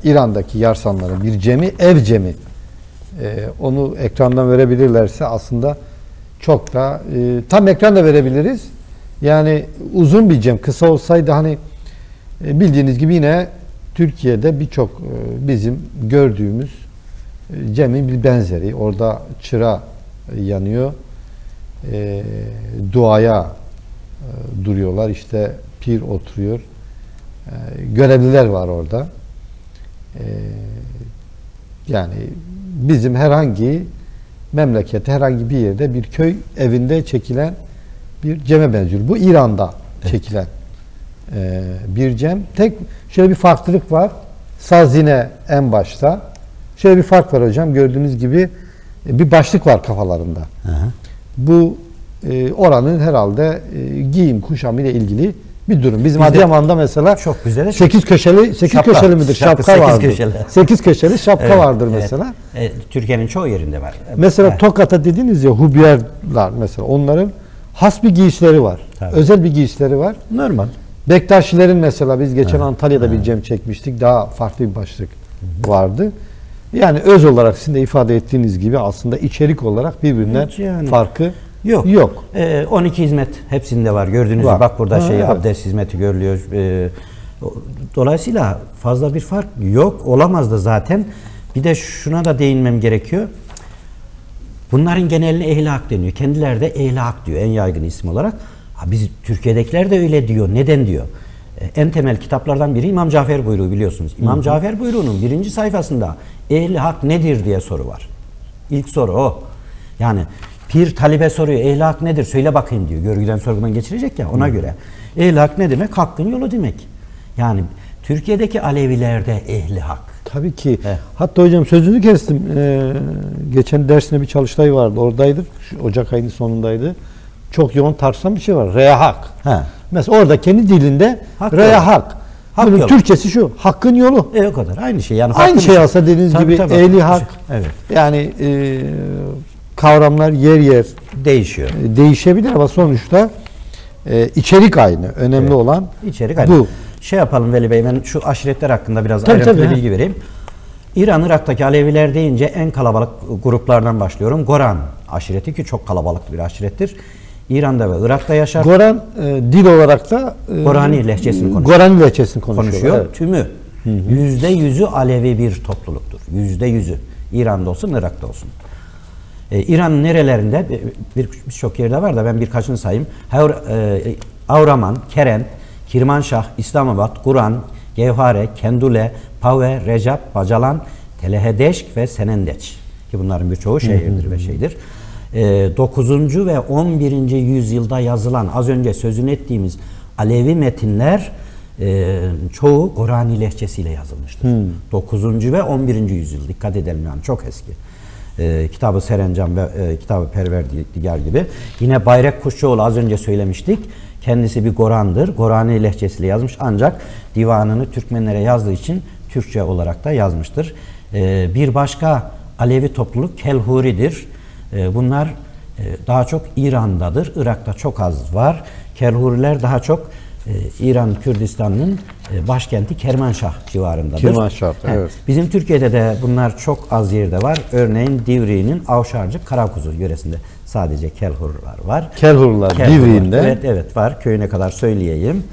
İran'daki Yarsanların bir Cem'i, ev Cem'i. Onu ekrandan verebilirlerse aslında çok da tam ekranda verebiliriz. Yani uzun bir Cem, kısa olsaydı hani bildiğiniz gibi yine Türkiye'de birçok bizim gördüğümüz Cem'in bir benzeri. Orada çıra yanıyor. Duaya duruyorlar. İşte pir oturuyor. Görevliler var orada. Yani bizim herhangi memlekette, herhangi bir yerde bir köy evinde çekilen bir Cem'e benziyor. Bu İran'da çekilen bir Cem. Şöyle bir farklılık var. Saz yine en başta. Şöyle bir fark var hocam. Gördüğünüz gibi bir başlık var kafalarında. Bu oranın herhalde giyim kuşamı ile ilgili bir durum. Bizim Adıyaman'da mesela çok güzel 8 köşeli midir? Şapka vardır. 8 köşeli şapka vardır mesela. Türkiye'nin çoğu yerinde var. Mesela Tokat'a dediniz ya, Hubiyerler mesela, onların has bir giysileri var. Özel bir giysileri var. Normal. Bektaşilerin mesela, biz geçen Antalya'da bir Cem çekmiştik. Daha farklı bir başlık vardı. Yani öz olarak sizin de ifade ettiğiniz gibi aslında içerik olarak birbirinden farkı yok. 12 hizmet hepsinde var. Gördüğünüz gibi bak burada abdest hizmeti görülüyor. Dolayısıyla fazla bir fark yok. Olamaz da zaten. Bir de şuna da değinmem gerekiyor. Bunların geneline Ehli Hak deniyor. Kendileri de Ehli Hak diyor en yaygın isim olarak. Biz Türkiye'dekiler de öyle diyor. Neden diyor? En temel kitaplardan biri İmam Cafer Buyruğu biliyorsunuz. İmam Cafer Buyruğu'nun 1. sayfasında Ehli Hak nedir diye soru var. İlk soru o. Yani pir talibe soruyor. Ehli Hak nedir? Söyle bakayım diyor. Görgüden sorgudan geçirecek ya ona göre. Ehli Hak ne demek? Hakkın yolu demek. Yani Türkiye'deki Alevilerde Ehli Hak. Tabii ki. Hatta hocam sözünü kestim. Geçen dersinde bir çalıştay vardı. Oradaydık. Şu Ocak ayının sonundaydı. Çok yoğun tartışılan bir şey var. Reya-hak. Mesela orada kendi dilinde reya-hak. Bunun Türkçesi şu. Hakkın yolu. O kadar. Aynı şey. Yani aynı şey alsa dediğiniz gibi ehli hak. Evet. Yani kavramlar yer yer değişiyor. Değişebilir ama sonuçta içerik aynı. Önemli olan içerik aynı. Bu. Şey yapalım Veli Bey, ben şu aşiretler hakkında biraz ayrıntılı bilgi vereyim. İran, Irak'taki Aleviler deyince en kalabalık gruplardan başlıyorum. Goran aşireti ki çok kalabalık bir aşirettir. İran'da ve Irak'ta yaşar. Goran dil olarak da Gorani lehçesini konuşuyor. Gorani lehçesini konuşuyor. Evet. Tümü %100'ü Alevi bir topluluktur. %100'ü. İran'da olsun, Irak'ta olsun. İran'ın nerelerinde birçok yerde var da ben birkaçını sayayım. Avraman, Kerent, Kirmanşah, İslamabad, Kur'an, Gevhare, Kendule, Pave, Recep, Bacalan, Telehedeşk ve Senendeç. Ki bunların birçoğu şehirdir ve şeydir. 9. ve 11. yüzyılda yazılan az önce sözünü ettiğimiz Alevi metinler çoğu Gorani lehçesiyle yazılmıştır. 9. ve 11. yüzyıl. Dikkat edelim yani çok eski. Kitab-ı Serencam ve Kitab-ı Perverdigar gibi. Yine Bayrek Kuşçuoğlu az önce söylemiştik. Kendisi bir Goran'dır. Gorani lehçesiyle yazmış ancak divanını Türkmenlere yazdığı için Türkçe olarak da yazmıştır. Bir başka Alevi topluluk Kelhuri'dir. Bunlar daha çok İran'dadır. Irak'ta çok az var. Kelhuriler daha çok İran Kürdistan'ın başkenti Kermanşah civarındadır. Kermanşah, evet. Bizim Türkiye'de de bunlar çok az yerde var. Örneğin Divriği'nin Avşarcık Karakuzu yöresinde sadece Kelhurlar var. Kelhurlar Divriği'nde. Evet var. Köyüne kadar söyleyeyim.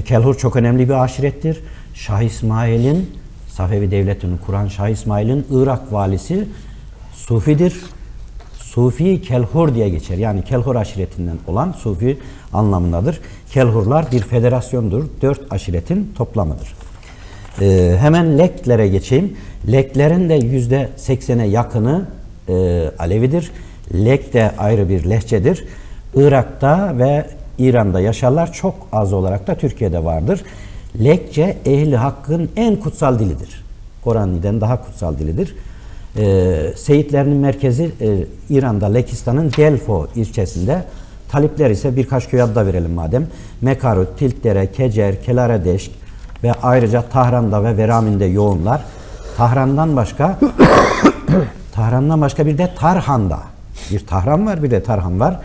Kelhur çok önemli bir aşirettir. Şah İsmail'in, Safevi Devleti'ni kuran Şah İsmail'in Irak valisi Sufidir. Sufi Kelhur diye geçer. Yani Kelhur aşiretinden olan Sufi anlamındadır. Kelhurlar bir federasyondur. 4 aşiretin toplamıdır. Hemen Leklere geçeyim. Leklerin de %80'e yakını Alevidir. Lek de ayrı bir lehçedir. Irak'ta ve İran'da yaşarlar. Çok az olarak da Türkiye'de vardır. Lekçe Ehli Hakk'ın en kutsal dilidir. Korani'den daha kutsal dilidir. Seyitlerinin merkezi İran'da Lekistan'ın Delfo ilçesinde. Talipler ise birkaç köy adı da verelim madem. Mekarut, Tiltdere, Kecer, Kelaredeşk ve ayrıca Tahran'da ve Veramin'de yoğunlar. Tahran'dan başka bir de Tarhan'da. Bir Tahran var, bir de Tarhan var.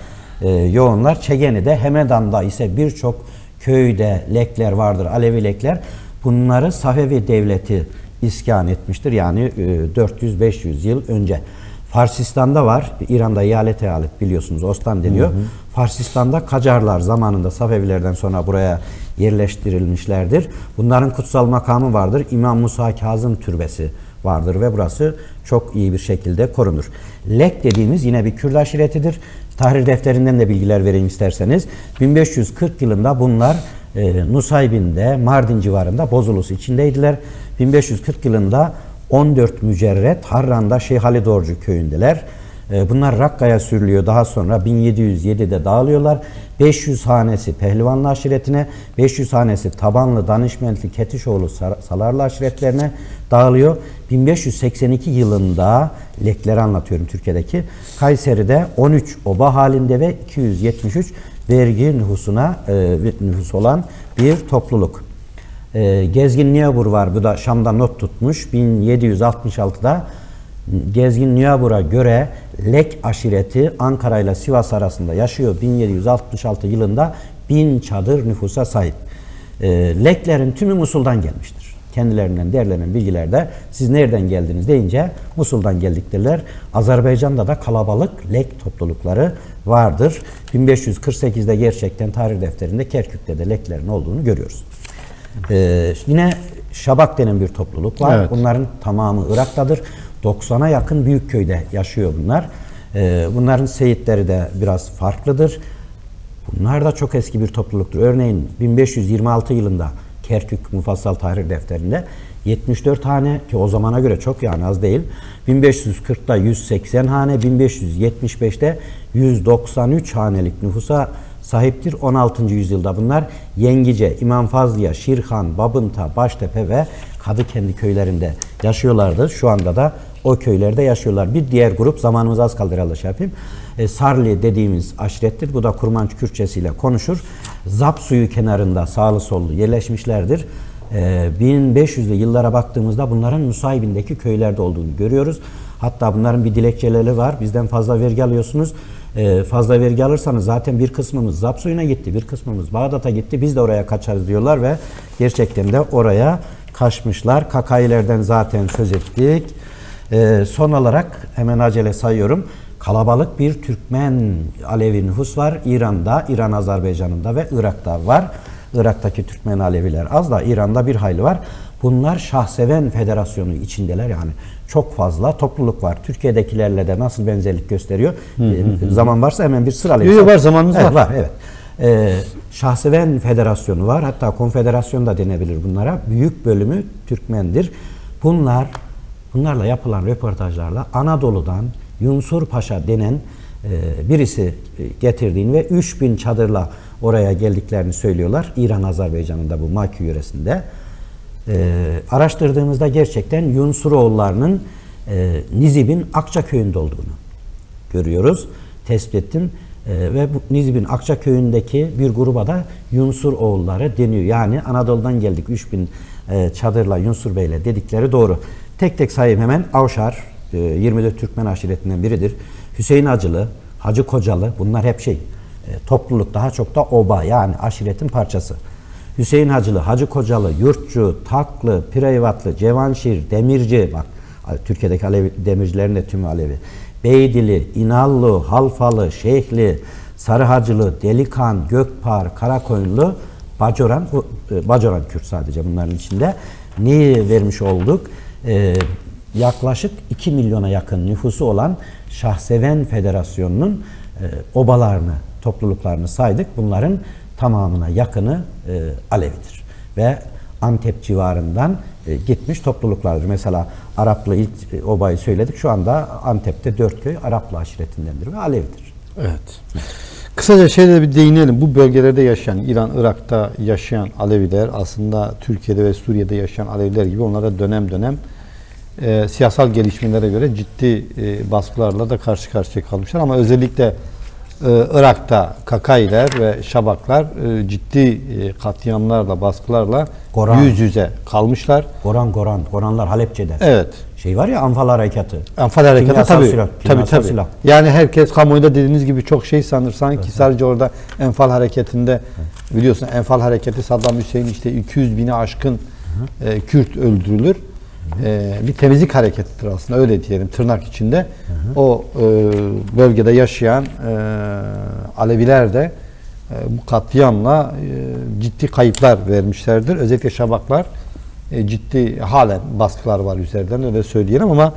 Yoğunlar. Çegeni'de, Hemedan'da ise birçok köyde lekler vardır, Alevi lekler. Bunları Safevi Devleti iskan etmiştir. Yani 400-500 yıl önce. Farsistan'da var. İran'da eyalet biliyorsunuz. Ostan deniyor. Farsistan'da Kacarlar zamanında Safevilerden sonra buraya yerleştirilmişlerdir. Bunların kutsal makamı vardır. İmam Musa Kazım Türbesi vardır ve burası çok iyi bir şekilde korunur. Lek dediğimiz yine bir Kürt aşiretidir. Tahrir defterinden de bilgiler vereyim isterseniz. 1540 yılında bunlar Nusaybin'de, Mardin civarında Bozulus içindeydiler. 1540 yılında 14 mücerret Harran'da Şeyh Ali Dorcu köyündeler. Bunlar Rakka'ya sürülüyor. Daha sonra 1707'de dağılıyorlar. 500 hanesi Pehlivanlı aşiretine, 500 hanesi Tabanlı, Danışmentli, Ketişoğlu, Salarlı aşiretlerine dağılıyor. 1582 yılında lekleri anlatıyorum Türkiye'deki. Kayseri'de 13 oba halinde ve 273 vergi nüfus olan bir topluluk. Gezgin Niyabur var. Bu da Şam'da not tutmuş. 1766'da Gezgin Niyabur'a göre Lek aşireti Ankara ile Sivas arasında yaşıyor. 1766 yılında 1000 çadır nüfusa sahip. Leklerin tümü Musul'dan gelmiştir. Kendilerinden derlenen bilgilerde siz nereden geldiniz deyince Musul'dan geldik derler. Azerbaycan'da da kalabalık Lek toplulukları vardır. 1548'de gerçekten tarih defterinde Kerkük'te de Leklerin olduğunu görüyoruz. Yine Şabak denen bir topluluk var. Evet. Bunların tamamı Irak'tadır. 90'a yakın büyük köyde yaşıyor bunlar. Bunların seyitleri de biraz farklıdır. Bunlar da çok eski bir topluluktur. Örneğin 1526 yılında Kerkük Mufassal Tahrir Defteri'nde 74 hane, ki o zamana göre çok, yani az değil. 1540'da 180 hane, 1575'te 193 hanelik nüfusa sahiptir. 16. yüzyılda bunlar Yengice, İmam Fazlıya, Şirhan, Babınta, Baştepe ve Kadıkendi köylerinde yaşıyorlardı. Şu anda da o köylerde yaşıyorlar. Bir diğer grup, zamanımız az kaldı herhalde şey yapayım. Sarli dediğimiz aşirettir. Bu da Kurmanç Kürtçesiyle konuşur. Zap suyu kenarında sağlı sollu yerleşmişlerdir. 1500'lü yıllara baktığımızda bunların Nusaybin'deki köylerde olduğunu görüyoruz. Hatta bunların bir dilekçeleri var. Bizden fazla vergi alıyorsunuz. Fazla vergi alırsanız zaten bir kısmımız Zap suyuna gitti, bir kısmımız Bağdat'a gitti. Biz de oraya kaçarız diyorlar ve gerçekten de oraya kaçmışlar. Kakailerden zaten söz ettik. Son olarak hemen acele sayıyorum. Kalabalık bir Türkmen Alevi nüfus var. İran'da, İran Azerbaycan'ında ve Irak'ta var. Irak'taki Türkmen Aleviler az da İran'da bir hayli var. Bunlar Şahseven Federasyonu içindeler, yani çok fazla topluluk var. Türkiye'dekilerle de nasıl benzerlik gösteriyor? Zaman varsa hemen bir sıralayayım. Yok, var, zamanımız evet, var. Evet. Şahseven Federasyonu var. Hatta konfederasyon da denebilir bunlara. Büyük bölümü Türkmendir. Bunlarla yapılan röportajlarla Anadolu'dan Yunsur Paşa denen birisi getirdiğini ve 3000 çadırla oraya geldiklerini söylüyorlar. İran Azerbaycan'ında, bu Maki yöresinde. Araştırdığımızda gerçekten Yunsuroğullarının Nizip'in Akçaköy'ünde olduğunu görüyoruz. Tespit ettim. Ve bu Nizip'in Akçaköy'ündeki bir gruba da Yunsuroğulları deniyor. Yani Anadolu'dan geldik 3000 çadırla Yunsur Bey'le dedikleri doğru. Tek tek sayayım hemen. Avşar 24 Türkmen aşiretinden biridir. Hüseyin Hacılı, Hacı Kocalı, bunlar hep topluluk, daha çok da oba, yani aşiretin parçası. Hüseyin Hacılı, Hacı Kocalı, Yurtçu, Taklı, Pireyvatlı, Cevanşir, Demirci, bak Türkiye'deki Alevi demircilerin de tümü Alevi. Beydili, İnallı, Halfalı, Şeyhli, Sarıhacılı, Delikan, Gökpar, Karakoyunlu, Bacoran Kürt sadece bunların içinde. Neyi vermiş olduk? Yaklaşık 2 milyona yakın nüfusu olan Şahseven Federasyonu'nun obalarını, topluluklarını saydık. Bunların tamamına yakını Alevidir. Ve Antep civarından gitmiş topluluklardır. Mesela Araplı ilk obayı söyledik. Şu anda Antep'te 4 köy Araplı aşiretindendir ve Alevidir. Evet. Kısaca şeyde bir değinelim. Bu bölgelerde yaşayan, İran, Irak'ta yaşayan Aleviler aslında Türkiye'de ve Suriye'de yaşayan Aleviler gibi onlara dönem dönem siyasal gelişmelere göre ciddi baskılarla da karşı karşıya kalmışlar. Ama özellikle Irak'ta Kakailer ve Şabaklar ciddi katliamlarla, baskılarla yüz yüze kalmışlar. Goranlar Halepçe'de. Evet. Var ya, Anfal Harekatı. Anfal Harekatı tabii. Silah. Yani herkes kamuoyunda dediğiniz gibi çok sanır sanki, evet. Sadece orada Enfal Hareketi'nde, biliyorsun Enfal Hareketi, Saddam Hüseyin işte 200 bini aşkın Kürt öldürülür. Bir temizlik hareketidir aslında, öyle diyelim tırnak içinde. O bölgede yaşayan Aleviler de bu katliamla ciddi kayıplar vermişlerdir. Özellikle Şabaklar ciddi halen baskılar var üzerinden, öyle söyleyelim, ama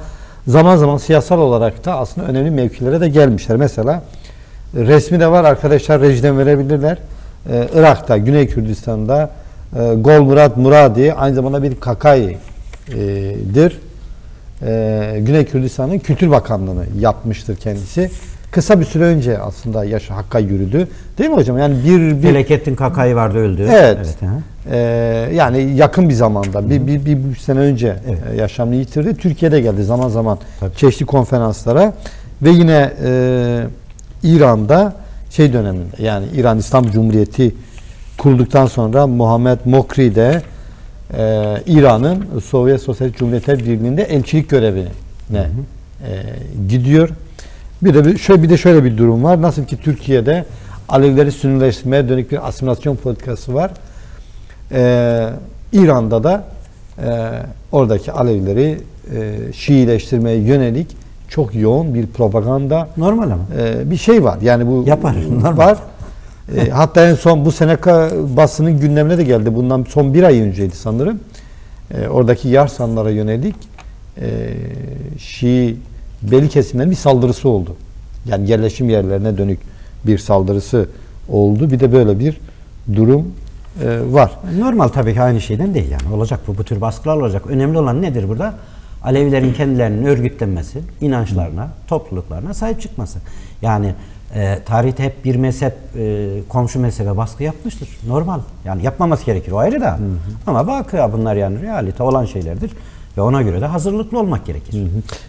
zaman zaman siyasal olarak da aslında önemli mevkilere de gelmişler. Mesela resmi de var arkadaşlar, rejiden verebilirler. Irak'ta, Güney Kürdistan'da Gol Murad Muradi aynı zamanda bir Kakai'dir. Güney Kürdistan'ın Kültür Bakanlığı'nı yapmıştır kendisi. Kısa bir süre önce aslında yaşı Hakk'a yürüdü. Değil mi hocam? Yani bir Felekettin Kakai vardı, öldü. Evet. Yani yakın bir zamanda, bir sene önce yaşamını yitirdi. Türkiye'de geldi zaman zaman çeşitli konferanslara ve yine İran'da döneminde, yani İran İslam Cumhuriyeti kurulduktan sonra Muhammed Mokri de İran'ın Sovyet Sosyalist Cumhuriyetler Birliği'nde elçilik görevine gidiyor. Bir de şöyle bir durum var. Nasıl ki Türkiye'de Alevileri Sünnileştirmeye dönük bir asimilasyon politikası var. İran'da da oradaki Alevileri Şiileştirmeye yönelik çok yoğun bir propaganda, normal ama bir var. Yani bu yapar. Var. Hatta en son bu Seneka basının gündemine de geldi. Bundan son bir ay önceydi sanırım. Oradaki Yarsanlara yönelik Şii belli kesimlerin bir saldırısı oldu. Yani yerleşim yerlerine dönük bir saldırısı oldu. Bir de böyle bir durum var. Normal tabii ki, aynı şeyden değil yani. Olacak bu tür baskılar olacak. Önemli olan nedir burada? Alevilerin kendilerinin örgütlenmesi, inançlarına, topluluklarına sahip çıkması. Yani tarihte hep bir mezhep komşu mezhebe baskı yapmıştır. Normal. Yani yapmaması gerekir. O ayrı da. Ama vakıa bunlar, yani realite olan şeylerdir. Ve ona göre de hazırlıklı olmak gerekir.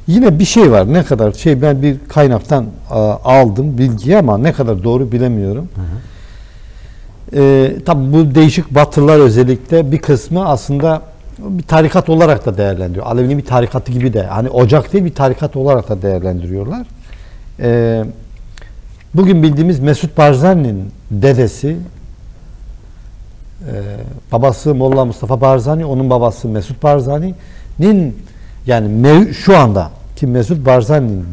Yine bir şey var. Ne kadar ben bir kaynaktan aldım bilgiyi ama ne kadar doğru bilemiyorum. Tabii bu değişik batılılar özellikle bir kısmı aslında bir tarikat olarak da değerlendiriyor. Aleviliğin bir tarikatı gibi de, hani ocak değil, bir tarikat olarak da değerlendiriyorlar. Bugün bildiğimiz Mesut Barzani'nin dedesi, babası Molla Mustafa Barzani, onun babası Mesut Barzani'nin, yani şu anda ki Mesut Barzani'nin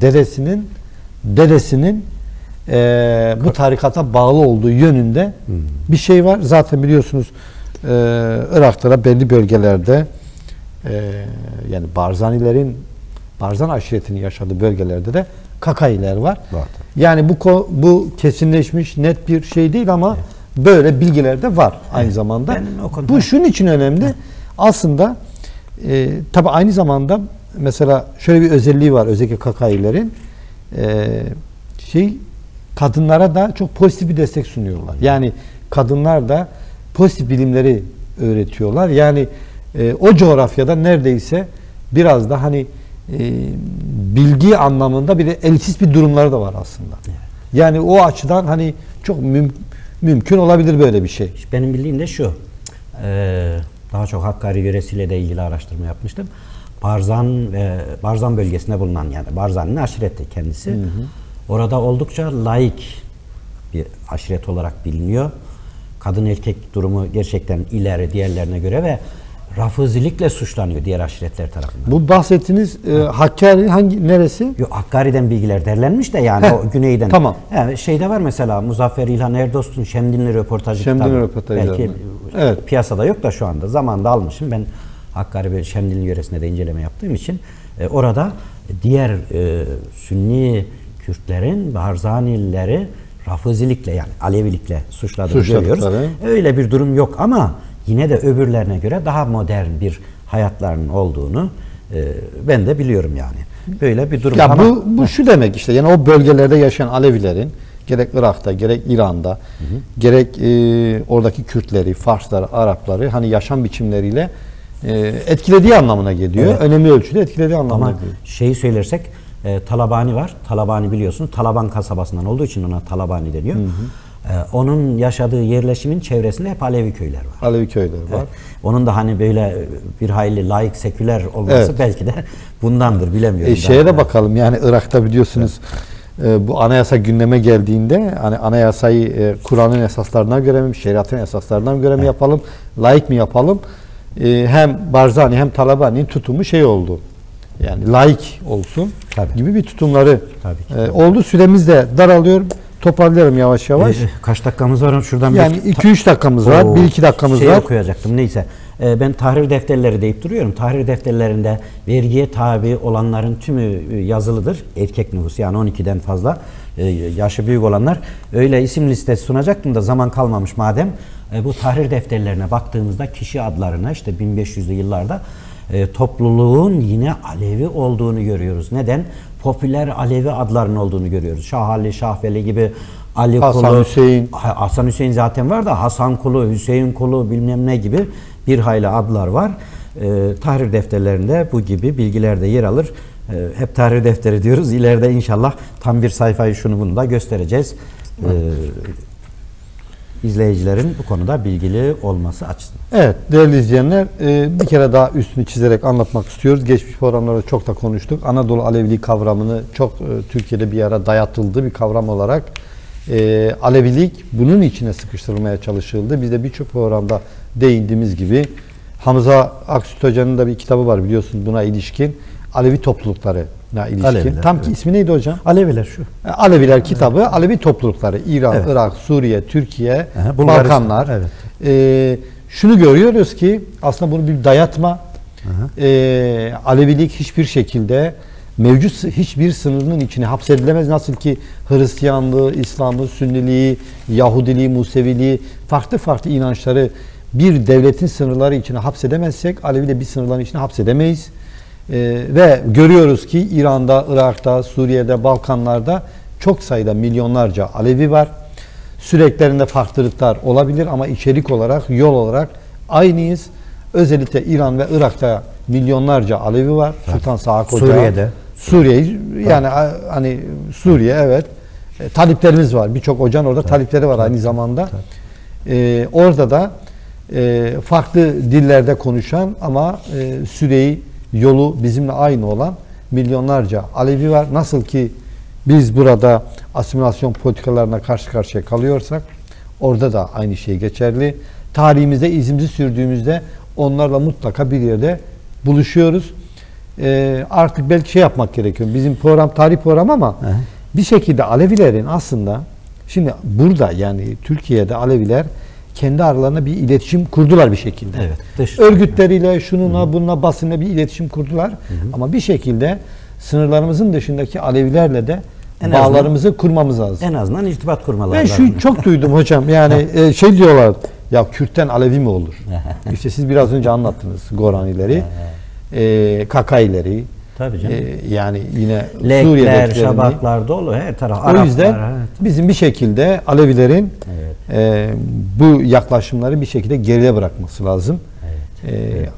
dedesinin bu tarikata bağlı olduğu yönünde bir şey var. Zaten biliyorsunuz Irak'ta da belli bölgelerde yani Barzani aşiretinin yaşadığı bölgelerde de Kakailer var. Yani bu kesinleşmiş net bir şey değil ama böyle bilgiler de var aynı zamanda. Bu şunun için önemli. Aslında tabii aynı zamanda mesela şöyle bir özelliği var özellikle Kakailerin, kadınlara da çok pozitif bir destek sunuyorlar. Yani kadınlar da pozitif bilimleri öğretiyorlar. Yani o coğrafyada neredeyse biraz da hani bilgi anlamında bir de elitist bir durumları da var aslında. Yani o açıdan hani çok mümkün olabilir böyle bir şey. Benim bildiğim de şu. Daha çok Hakkari yöresiyle de ilgili araştırma yapmıştım. Barzan bölgesinde bulunan, yani Barzani'nin aşireti kendisi. Orada oldukça laik bir aşiret olarak biliniyor. Kadın erkek durumu gerçekten ileri diğerlerine göre ve rafizilikle suçlanıyor diğer aşiretler tarafından. Bu bahsettiğiniz Hakkari neresi? Yok, Hakkari'den bilgiler derlenmiş de yani o güneyden. Tamam. Yani şeyde var mesela Muzaffer İlhan Erdost'un Şemdinli röportajı kitabı. Belki piyasada yok da şu anda. Zamanında almışım. Ben Hakkari ve Şemdinli yöresinde de inceleme yaptığım için orada diğer Sünni Kürtlerin Barzanileri rafizilikle, yani Alevilikle suçladığını görüyoruz. Öyle bir durum yok ama yine de öbürlerine göre daha modern bir hayatlarının olduğunu ben de biliyorum yani. Böyle bir durum. Ya bu şu demek işte, yani o bölgelerde yaşayan Alevilerin gerek Irak'ta gerek İran'da gerek oradaki Kürtleri, Farsları, Arapları hani yaşam biçimleriyle etkilediği anlamına geliyor. Evet. Önemli ölçüde etkilediği anlamına geliyor. Şeyi söylersek Talabani var. Talabani biliyorsunuz Talaban kasabasından olduğu için ona Talabani deniyor. Onun yaşadığı yerleşimin çevresinde hep Alevi köyler var. Alevi köyler var. Evet. Onun da hani böyle bir hayli laik, seküler olması belki de bundandır, bilemiyorum. Şeye de bakalım, yani Irak'ta biliyorsunuz bu anayasa gündeme geldiğinde hani anayasayı Kur'an'ın esaslarına göre mi, şeriatın esaslarına göre mi yapalım, laik mi yapalım? Hem Barzani hem Talabani'nin tutumu oldu. Yani laik olsun gibi bir tutumları oldu. Süremiz de daralıyor. Toparlayalım yavaş yavaş. Kaç dakikamız var? Şuradan yani 2-3 dakikamız var. 1-2 dakikamız var. Okuyacaktım. Neyse. Ben tahrir defterleri deyip duruyorum. Tahrir defterlerinde vergiye tabi olanların tümü yazılıdır. Erkek nüfus, yani 12'den fazla yaşı büyük olanlar. Öyle isim listesi sunacaktım da zaman kalmamış madem. Bu tahrir defterlerine baktığımızda kişi adlarına işte 1500'lü yıllarda topluluğun yine Alevi olduğunu görüyoruz. Neden? Popüler Alevi adlarının olduğunu görüyoruz. Şah Ali, Şah Veli gibi, Ali Hasan Kulu, Hüseyin. Hasan Hüseyin zaten var da Hasan Kulu, Hüseyin Kulu bilmem ne gibi bir hayli adlar var. Tahrir defterlerinde bu gibi bilgiler de yer alır. Hep tahrir defteri diyoruz. İleride inşallah tam bir sayfayı şunu bunu da göstereceğiz. İzleyicilerin bu konuda bilgili olması açısından. Evet değerli izleyenler, bir kere daha üstünü çizerek anlatmak istiyoruz. Geçmiş programlarda çok da konuştuk. Anadolu Aleviliği kavramını çok Türkiye'de bir ara dayatıldı bir kavram olarak. Alevilik bunun içine sıkıştırılmaya çalışıldı. Biz de birçok programda değindiğimiz gibi Hamza Aksüt Hoca'nın da bir kitabı var biliyorsunuz buna ilişkin. Alevi toplulukları ilişkin. Aleviler, Tam ki ismi neydi hocam? Aleviler şu. Aleviler kitabı, Alevi toplulukları. İran, Irak, Suriye, Türkiye, Balkanlar. Şunu görüyoruz ki aslında bunu bir dayatma. Alevilik hiçbir şekilde mevcut hiçbir sınırının içine hapsedilemez. Nasıl ki Hristiyanlığı, İslam'ı, Sünniliği, Yahudiliği, Museviliği, farklı farklı inançları bir devletin sınırları içine hapsedemezsek, Alevi de bir sınırların içine hapsedemeyiz. Ve görüyoruz ki İran'da, Irak'ta, Suriye'de, Balkanlar'da çok sayıda milyonlarca Alevi var. Süreklerinde farklılıklar olabilir ama içerik olarak, yol olarak aynıyız. Özellikle İran ve Irak'ta milyonlarca Alevi var. Sultan Sahak Hoca. Suriye'de. Suriye yani hani Suriye evet. Taliplerimiz var. Birçok hocanın orada talipleri var aynı zamanda. Orada da farklı dillerde konuşan ama süreyi, yolu bizimle aynı olan milyonlarca Alevi var. Nasıl ki biz burada asimilasyon politikalarına karşı karşıya kalıyorsak orada da aynı şey geçerli. Tarihimizde izimizi sürdüğümüzde onlarla mutlaka bir yerde buluşuyoruz. Artık belki şey yapmak gerekiyor. Bizim program tarih programı ama bir şekilde Alevilerin aslında şimdi burada yani Türkiye'de Aleviler kendi aralarında bir iletişim kurdular bir şekilde. Evet, örgütleriyle, şununla, bununla, basınla bir iletişim kurdular. Ama bir şekilde sınırlarımızın dışındaki Alevilerle de bağlarımızı kurmamız lazım. En azından irtibat kurmaları Ben lazım. şu çok duydum hocam. Yani şey diyorlar. Ya Kürt'ten Alevi mi olur? İşte siz biraz önce anlattınız Goranileri, Kakaileri. Tabii canım. Yani yine Lekler, Şabaklar dolu her taraf. O yüzden Araplar, evet. bizim bir şekilde Alevilerin bu yaklaşımları bir şekilde geride bırakması lazım.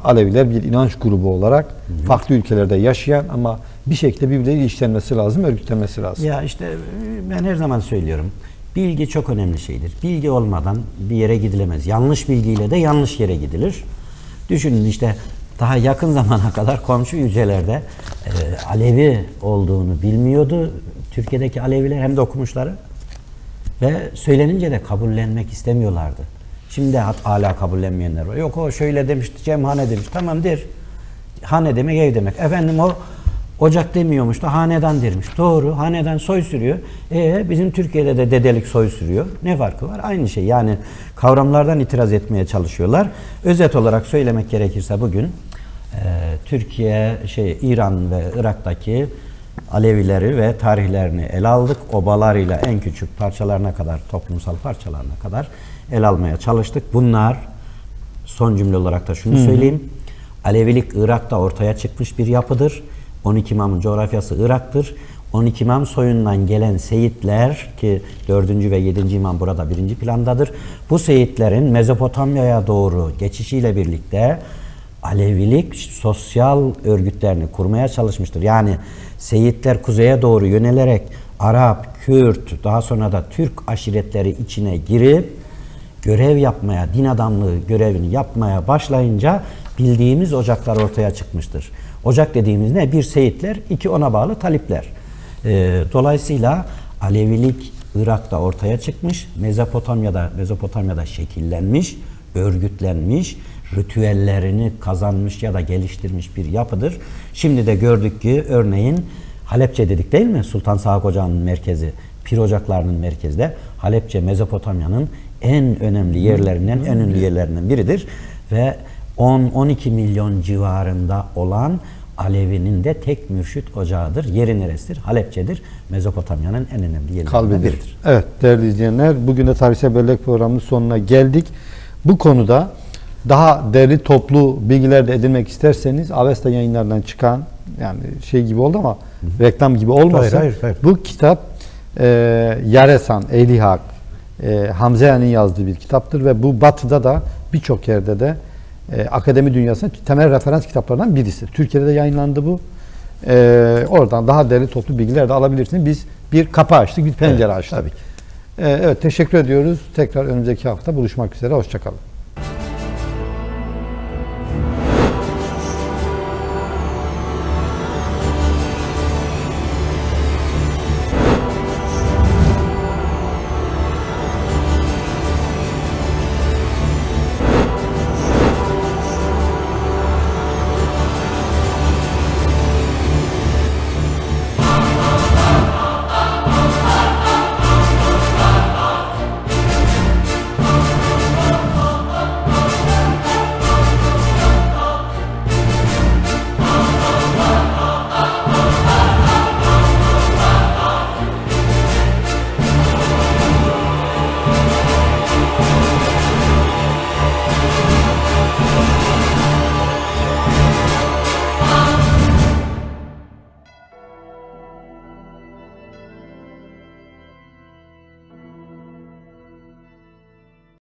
Aleviler bir inanç grubu olarak farklı ülkelerde yaşayan ama bir şekilde birbirleriyle ilişkilenmesi lazım, örgütlenmesi lazım. Ya işte ben her zaman söylüyorum. Bilgi çok önemli şeydir. Bilgi olmadan bir yere gidilemez. Yanlış bilgiyle de yanlış yere gidilir. Düşünün işte daha yakın zamana kadar komşu ülkelerde Alevi olduğunu bilmiyordu. Türkiye'deki Aleviler hem de okumuşları ve söylenince de kabullenmek istemiyorlardı. Şimdi hala kabullenmeyenler var. Yok o şöyle demişti, Cemhane demiş. Tamam der. Hane demek ev demek. Efendim o ocak demiyormuş da hanedan dermiş. Doğru. Hanedan soy sürüyor. Bizim Türkiye'de de dedelik soy sürüyor. Ne farkı var? Aynı şey. Yani kavramlardan itiraz etmeye çalışıyorlar. Özet olarak söylemek gerekirse bugün Türkiye, İran ve Irak'taki Alevileri ve tarihlerini ele aldık. Obalarıyla en küçük parçalarına kadar, toplumsal parçalarına kadar ele almaya çalıştık. Bunlar son cümle olarak da şunu söyleyeyim. Alevilik Irak'ta ortaya çıkmış bir yapıdır. 12 İmam'ın coğrafyası Irak'tır. 12 İmam soyundan gelen seyitler ki 4. ve 7. İmam burada 1. plandadır. Bu seyitlerin Mezopotamya'ya doğru geçişiyle birlikte Alevilik sosyal örgütlerini kurmaya çalışmıştır. Yani seyitler kuzeye doğru yönelerek Arap, Kürt, daha sonra da Türk aşiretleri içine girip görev yapmaya, din adamlığı görevini yapmaya başlayınca bildiğimiz ocaklar ortaya çıkmıştır. Ocak dediğimiz ne? Bir seyitler, iki ona bağlı talipler. Dolayısıyla Alevilik Irak'ta ortaya çıkmış, Mezopotamya'da şekillenmiş, örgütlenmiş, ritüellerini kazanmış ya da geliştirmiş bir yapıdır. Şimdi de gördük ki örneğin Halepçe dedik değil mi? Sultan Sahak Ocağı'nın merkezi, pir ocaklarının merkezi de Halepçe, Mezopotamya'nın en önemli yerlerinden, en ünlü yerlerinden biridir. Ve 10-12 milyon civarında olan Alevi'nin de tek mürşit ocağıdır. Yeri neresidir? Halepçe'dir. Mezopotamya'nın en önemli yerlerinden biridir. Evet değerli izleyenler, bugün de Tarihsel Bellek programının sonuna geldik. Bu konuda daha değerli toplu bilgiler de edinmek isterseniz Avesta yayınlarından çıkan, yani şey gibi oldu ama reklam gibi olmasın. Hayır. Bu kitap Yaresan, Ehli Hak, Hamzeyan'ın yazdığı bir kitaptır ve bu Batı'da da birçok yerde de akademi dünyasında temel referans kitaplarından birisi. Türkiye'de de yayınlandı bu. Oradan daha değerli toplu bilgiler de alabilirsiniz. Biz bir kapı açtık, bir pencere açtık. Tabii ki. Evet, teşekkür ediyoruz. Tekrar önümüzdeki hafta buluşmak üzere. Hoşça kalın.